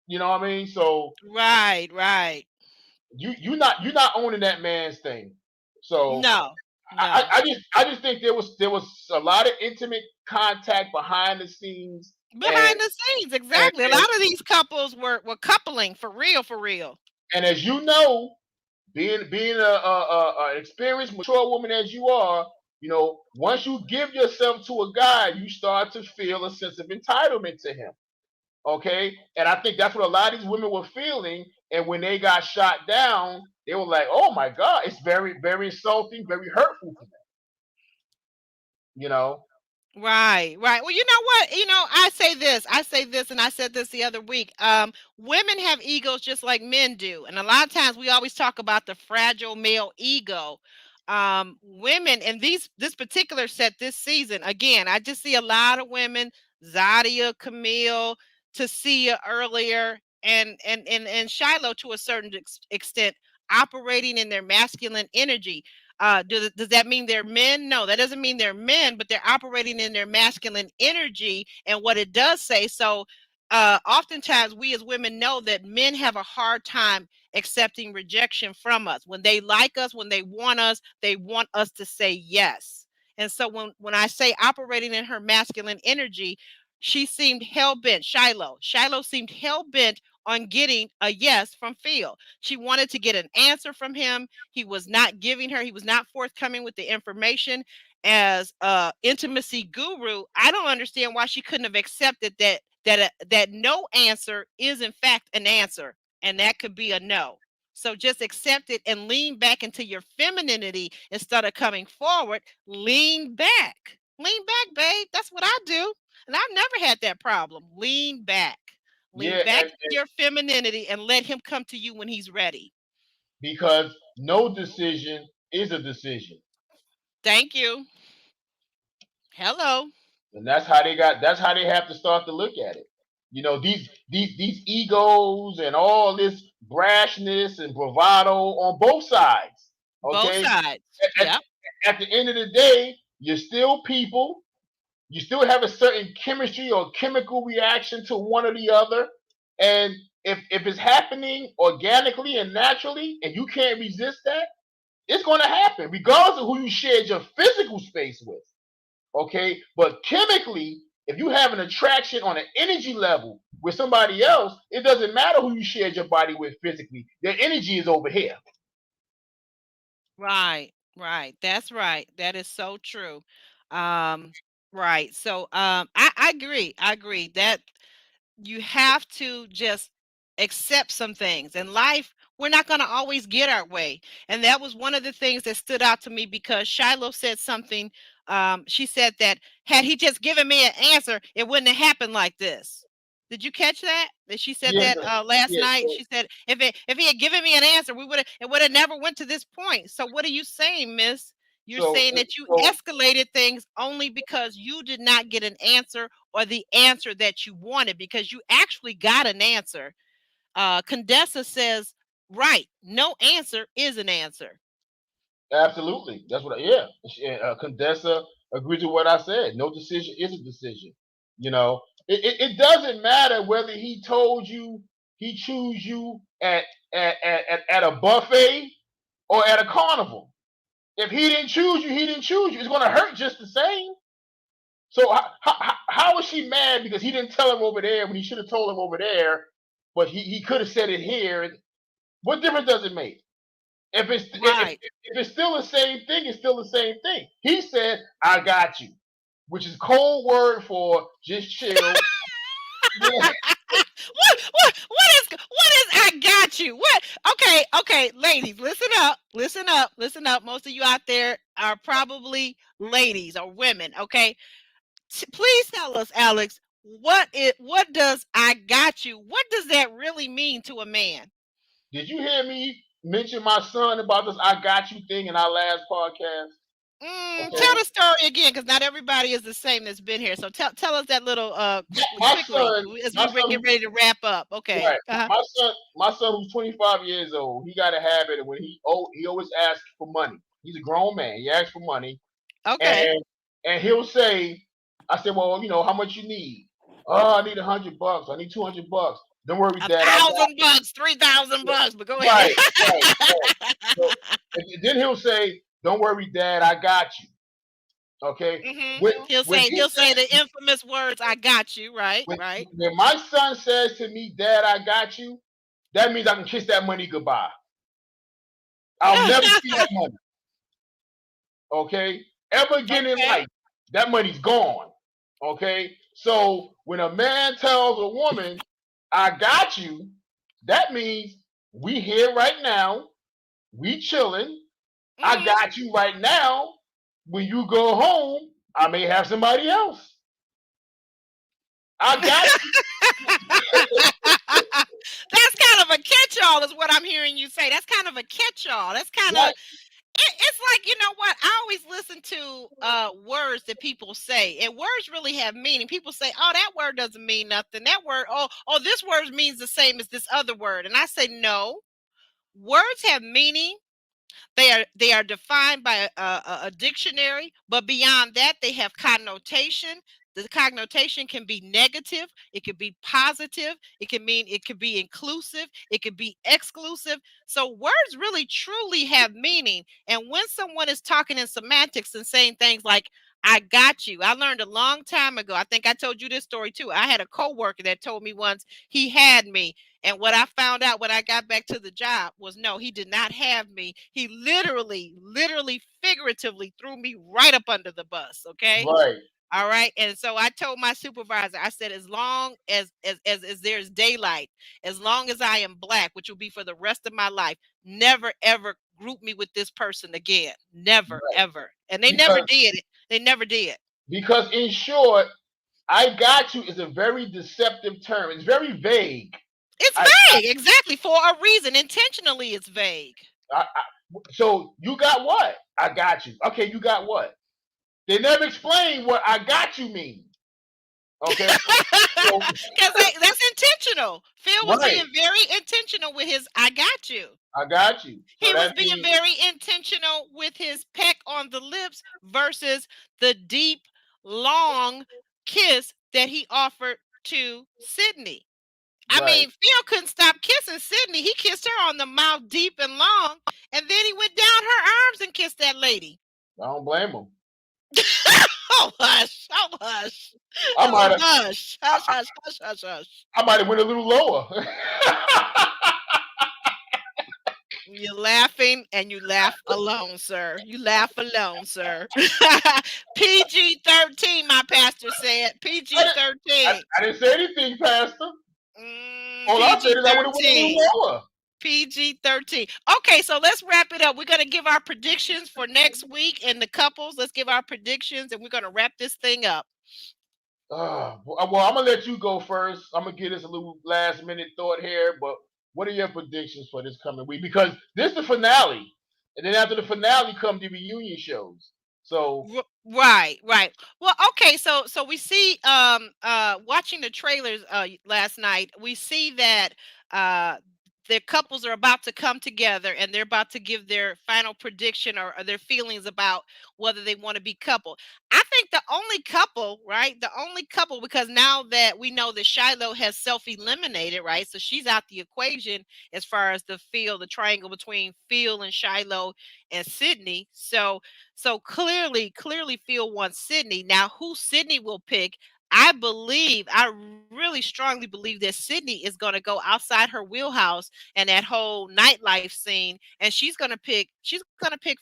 You know what I mean? So right, right. you're not owning that man's thing. So No, I, no. I I just think there was a lot of intimate contact behind the scenes, and Behind the scenes, and exactly. A and, lot of these couples were coupling for real, for real. and as you know, being a experienced, mature woman as you are, once you give yourself to a guy, you start to feel a sense of entitlement to him. Okay, and I think that's what a lot of these women were feeling. And when they got shot down, they were like, "Oh my God, it's very, very insulting, very hurtful for them." You know, Right, right. Well, you know what? I say this, and I said this the other week. Women have egos just like men do, and a lot of times we always talk about the fragile male ego. Women in this particular set this season, again, I just see a lot of women, Zadia, Camille, Tasia earlier, and Shiloh to a certain extent, operating in their masculine energy. Does that mean they're men? No, that doesn't mean they're men, but they're operating in their masculine energy. And what it does say, so oftentimes we as women know that men have a hard time accepting rejection from us. When they like us, when they want us to say yes. And so when I say operating in her masculine energy, she seemed hell bent. Shiloh seemed hell bent on getting a yes from Phil. She wanted to get an answer from him. He was not giving her, he was not forthcoming with the information. As a intimacy guru, I don't understand why she couldn't have accepted that no answer is in fact an answer, and that could be a no. So just accept it and lean back into your femininity instead of coming forward. Lean back, babe. That's what I do. And I've never had that problem. Lean back. Lean Yeah, back and to your femininity and let him come to you when he's ready. because no decision is a decision. Thank you. Hello. And that's how they have to start to look at it. You know, these egos and all this brashness and bravado on both sides. Both Okay? sides. At, Yep. at the end of the day, you're still people. You still have a certain chemistry or chemical reaction to one or the other. And if it's happening organically and naturally and you can't resist that, it's going to happen, regardless of who you shared your physical space with. Okay, but chemically, if you have an attraction on an energy level with somebody else, it doesn't matter who you shared your body with physically. Their energy is over here. Right. Right. That's right. That is so true. Um, right. So I agree. I agree that you have to just accept some things in life. We're not going to always get our way, and that was one of the things that stood out to me because Shiloh said something. She said that had he just given me an answer, it wouldn't have happened like this. Did you catch that? That she said Yeah, that last yeah. night. So She said if he had given me an answer, it would have never went to this point. So what are you saying, Miss? You're so saying that you so escalated things only because you did not get an answer or the answer that you wanted because you actually got an answer. Condessa says, right, no answer is an answer. absolutely, that's what. Yeah, Condessa agrees with what I said. No decision is a decision. You know, it doesn't matter whether he told you he chose you at a buffet or at a carnival. If he didn't choose you, he didn't choose you. It's going to hurt just the same. So how is she mad because he didn't tell him over there when he should have told him over there, but he could have said it here? What difference does it make? Right. If it's still the same thing, it's still the same thing. He said, "I got you," which is code word for just chill. Yeah. What is I got you? What okay, ladies, listen up. Most of you out there are probably ladies or women, okay? Please tell us, Alex, what does I got you? What does that really mean to a man? Did you hear me mention my son about this "I got you" thing in our last podcast? Tell Okay. the story again, because not everybody is the same that's been here. So tell us that little My quickly son, as my get son, ready to wrap up. Okay. right. My son who's 25 years old, he got a habit of when he always asks for money. He's a grown man. He asks for money, Okay. and he'll say, I said, well, how much you need? Oh, I need $100. I need $200. Don't worry, Dad. I got $1,000, $3,000, but go you. ahead. Right. So, and then he'll say, don't worry, Dad. I got you. Okay. When he He'll say says the infamous words, "I got you." Right. when, Right. when my son says to me, Dad, I got you, that means I can kiss that money goodbye. I'll never see that money. Okay. Ever again in Okay. life, that money's gone. Okay. So when a man tells a woman, I got you, that means we here right now, we chilling. I Mhm. got you right now. When you go home, I may have somebody else. I got That's kind of a catch-all, is what I'm hearing you say. That's kind of a catch-all. That's kind you of right. it's like, you know what? I always listen to words that people say, and words really have meaning. People say, "Oh, that word doesn't mean nothing. That word, oh, this word means the same as this other word." And I say, "No, words have meaning. They are defined by a dictionary, but beyond that, they have connotation. The connotation can be negative, it could be positive, it could be inclusive, it could be exclusive. So words really truly have meaning. And when someone is talking in semantics and saying things like "I got you," I learned a long time ago. I think I told you this story too. I had a coworker that told me once he had me, and what I found out when I got back to the job was no, he did not have me. He literally, figuratively threw me right up under the bus. Okay. Right. All right. And so I told my supervisor, I said, as long as there's daylight, as long as I am black, which will be for the rest of my life, never ever group me with this person again. Never, Right. ever. And they never Because did it. They never did. because in short, I got you is a very deceptive term. It's very vague. It's I, vague, exactly, for a reason. Intentionally, it's vague. so you got what? I got you. Okay, you got what? They never explain what I got you mean. Okay, so Because that's intentional. Phil was right, being very intentional with his "I got you." I got you. So He was that being means very intentional with his peck on the lips versus the deep, long kiss that he offered to Sidney. I right. mean, Phil couldn't stop kissing Sidney. He kissed her on the mouth deep and long, and then he went down her arms and kissed that lady. I don't blame them. Oh hush! Oh hush! I might Oh have, hush! Hush! Hush! Hush! Hush! Hush! I might have went a little lower. You're laughing and you laugh alone, sir. You laugh alone, sir. PG-13, my pastor said. I, didn't, PG-13. I didn't say anything, Pastor. All I said is I would have went a little PG-13. lower. PG-13. Okay, so let's wrap it up. We're going to give our predictions for next week and the couples. Let's give our predictions and we're going to wrap this thing up. Well, I'm gonna let you go first. I'm gonna give this a little last minute thought here, but what are your predictions for this coming week? Because this is the finale, and then after the finale come the reunion shows. So Right, right. Well, okay, so we see watching the trailers last night, we see that uh their couples are about to come together and they're about to give their final prediction or their feelings about whether they want to be coupled. I think the only couple, right? The only couple, because now that we know that Shiloh has self-eliminated, right? So she's out the equation as far as the triangle between Phil and Shiloh and Sidney. So clearly Phil wants Sidney. Now, who Sidney will pick, I really strongly believe that Sidney is going to go outside her wheelhouse and that whole nightlife scene, and she's gonna pick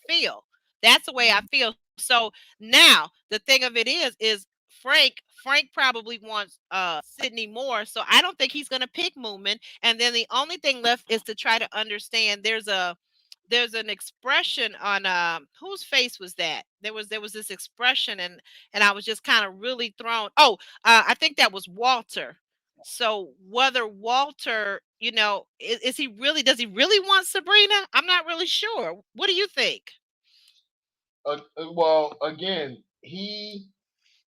Phil. That's the way I feel. So now the thing of it is Frank probably wants Sidney more. So I don't think he's gonna pick Moomin. And then the only thing left is to try to understand there's an expression on whose face was that? There was this expression and I was just kind of really thrown. Oh, I think that was Walter. So whether Walter, is he really does he really want Sabrina? I'm not really sure. What do you think? well, again, he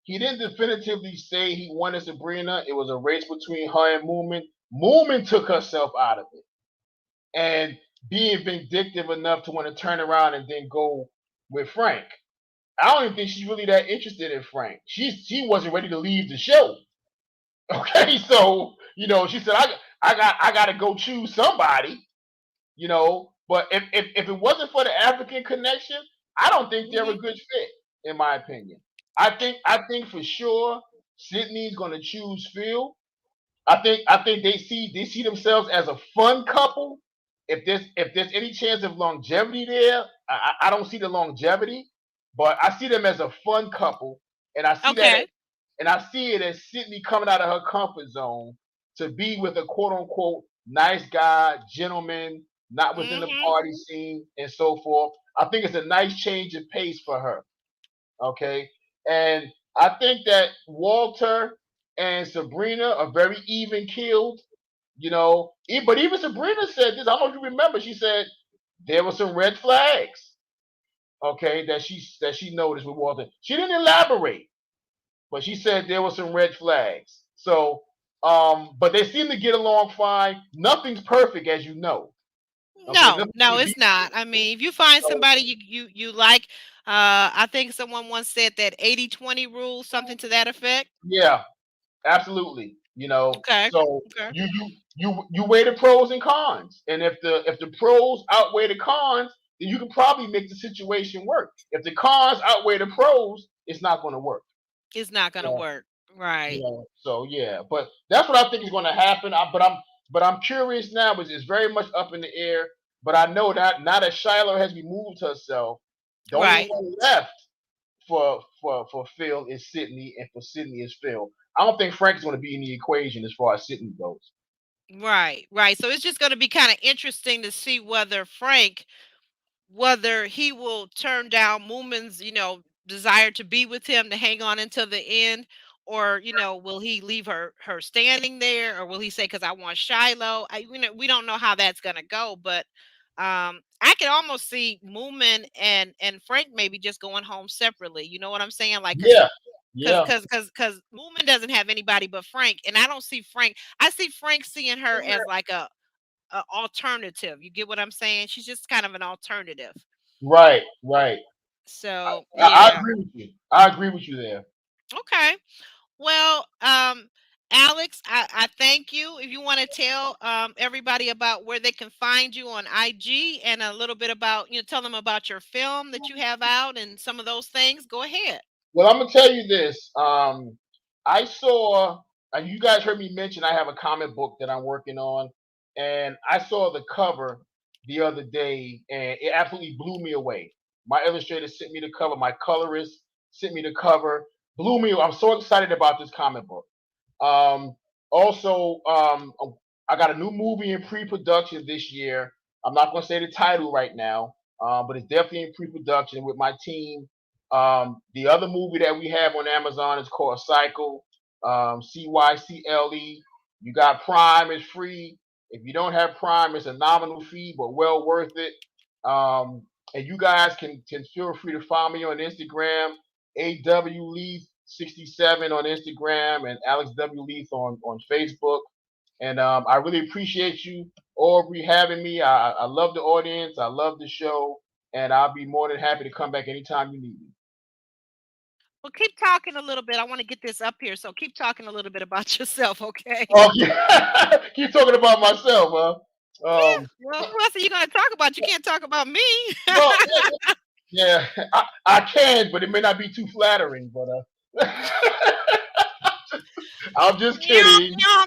didn't definitively say he wanted Sabrina. It was a race between her and Moomin. Moomin took herself out of it, and being vindictive enough to want to turn around and then go with Frank. I don't even think she's really that interested in Frank. She wasn't ready to leave the show. Okay, so she said, I got to go choose somebody. But if it wasn't for the African connection, I don't think they're a Hmm. good fit, in my opinion. I think for sure Sydney's going to choose Phil. I think they see themselves as a fun couple. If there's any chance of longevity there, I don't see the longevity, but I see them as a fun couple, and Okay. I see it as Sydney coming out of her comfort zone to be with a quote unquote nice guy, gentleman, not within the Hmm. party scene and so forth. I think it's a nice change of pace for her. Okay. And I think that Walter and Sabrina are very even keeled. But even Sabrina said this. I don't know if you remember. She said there were some red flags. Okay, that she noticed with Walter. She didn't elaborate, but she said there were some red flags. So, but they seem to get along fine. Nothing's perfect, as you know. Okay, No, nothing's no, gonna it's be not. I mean, if you find so. somebody you like, I think someone once said that 80-20 rule, something to that effect. Yeah, absolutely. Okay. So Okay. you weigh the pros and cons, and if the pros outweigh the cons, then you can probably make the situation work. If the cons outweigh the pros, it's not going to work. It's not gonna Yeah, work. Right. So yeah, but that's what I think is going to happen. But I'm curious now. It's very much up in the air. But I know that now that Shiloh has removed herself, the only Right. one left for Phil is Sydney, and for Sydney is Phil. I don't think Frank's going to be in the equation as far as Sydney goes. Right. Right. So it's just gonna be kind of interesting to see whether he will turn down Moomin's, desire to be with him to hang on until the end, or will he leave her standing there, or will he say, because I want Shiloh? We don't know how that's gonna go, but I can almost see Moomin and Frank maybe just going home separately. You know what I'm saying? Like, Yeah, yeah, because Moomin doesn't have anybody but Frank, and I don't see Frank. I see Frank seeing her as like a alternative. You get what I'm saying? She's just kind of an alternative. right, right. So I yeah. agree with you. I agree with you there. Okay. Well, Alex, I thank you. If you want to tell everybody about where they can find you on IG, and a little bit about, tell them about your film that you have out and some of those things, go ahead. Well, I'm gonna tell you this. I saw. You guys heard me mention I have a comic book that I'm working on, and I saw the cover the other day, and it absolutely blew me away. My illustrator sent me the cover. My colorist sent me the cover. Blew me. I'm so excited about this comic book. Um, also, I got a new movie in pre-production this year. I'm not going to say the title right now, but it's definitely in pre-production with my team. The other movie that we have on Amazon is called Cycle, CYCLE. You got Prime, it's free. If you don't have Prime, it's a nominal fee, but well worth it. And you guys can feel free to follow me on Instagram, AW 67 on Instagram, and Alex W. Leath on Facebook. And I really appreciate you, Aubrey, having me. I love the audience. I love the show. And I'll be more than happy to come back anytime you need me. Well, keep talking a little bit. I want to get this up here, so keep talking a little bit about yourself, okay? Okay. Keep talking about myself, huh? Yeah. Well, who else are you going to talk about? You can't talk about me. Well, yeah, I can, but it may not be too flattering. But I'm just Yonk, kidding. yonk,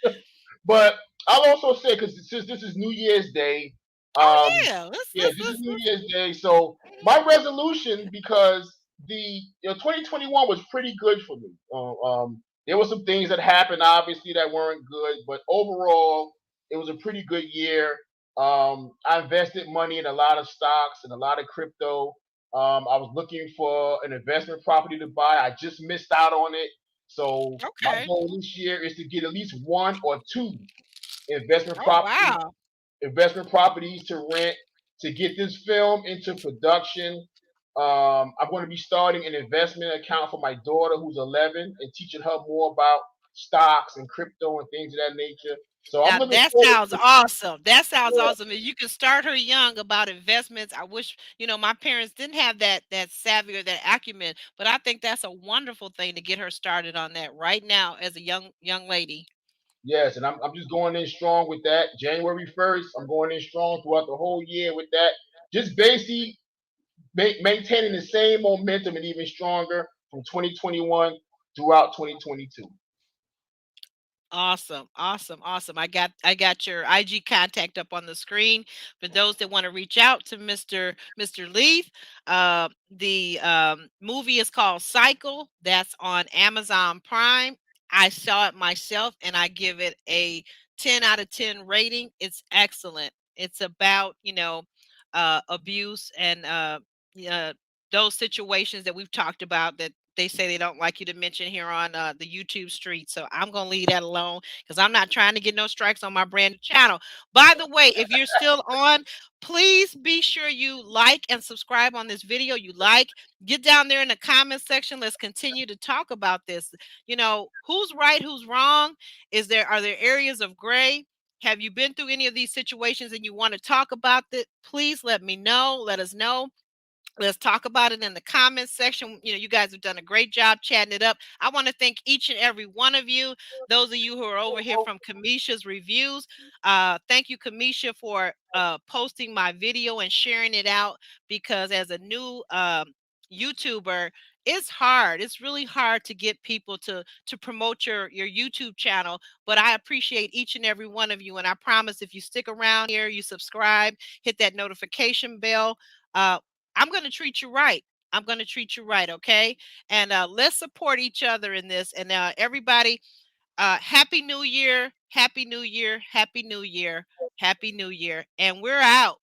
yonk. But I'll also say, because since this is New Year's Day, Oh um, yeah, let's yeah, this is New Year's Day. So my resolution, because the 2021 was pretty good for me. There were some things that happened, obviously, that weren't good, but overall, it was a pretty good year. I invested money in a lot of stocks and a lot of crypto. I was looking for an investment property to buy. I just missed out on it. So my okay. goal this year is to get at least one or two investment Oh properties wow. to rent to get this film into production. I'm going to be starting an investment account for my daughter who's 11 and teaching her more about stocks and crypto and things of that nature. So I'm Now looking that forward sounds to awesome. That sounds it. awesome. If you can start her young about investments. I wish, my parents didn't have that savvy or that acumen, but I think that's a wonderful thing to get her started on that right now as a young lady. Yes, and I'm just going in strong with that. January 1st, I'm going in strong throughout the whole year with that. Just basically maintaining the same momentum and even stronger from 2021 throughout 2022. Awesome, awesome, awesome. I got your IG contact up on the screen for those that want to reach out to Mr. Leath. The movie is called Cycle. That's on Amazon Prime. I saw it myself, and I give it a 10 out of 10 rating. It's excellent. It's about abuse and uh, those situations that we've talked about that they say they don't like you to mention here on the YouTube street. So I'm going to leave that alone because I'm not trying to get no strikes on my brand new channel. By the way, if you're still on, please be sure you like and subscribe on this video. Get down there in the comment section. Let's continue to talk about this. Who's right, who's wrong? Are there areas of gray? Have you been through any of these situations and you want to talk about it? Please let me know. Let us know. Let's talk about it in the comments section. You guys have done a great job chatting it up. I want to thank each and every one of you. Those of you who are over here from Kamisha's reviews. Thank you, Kamisha, for posting my video and sharing it out, because as a new YouTuber, it's hard. It's really hard to get people to promote your YouTube channel. But I appreciate each and every one of you. And I promise, if you stick around here, you subscribe, hit that notification bell. Uh, I'm going to treat you right. I'm going to treat you right. Okay. And let's support each other in this. And everybody, Happy New Year. Happy New Year. Happy New Year. Happy New Year. And we're out.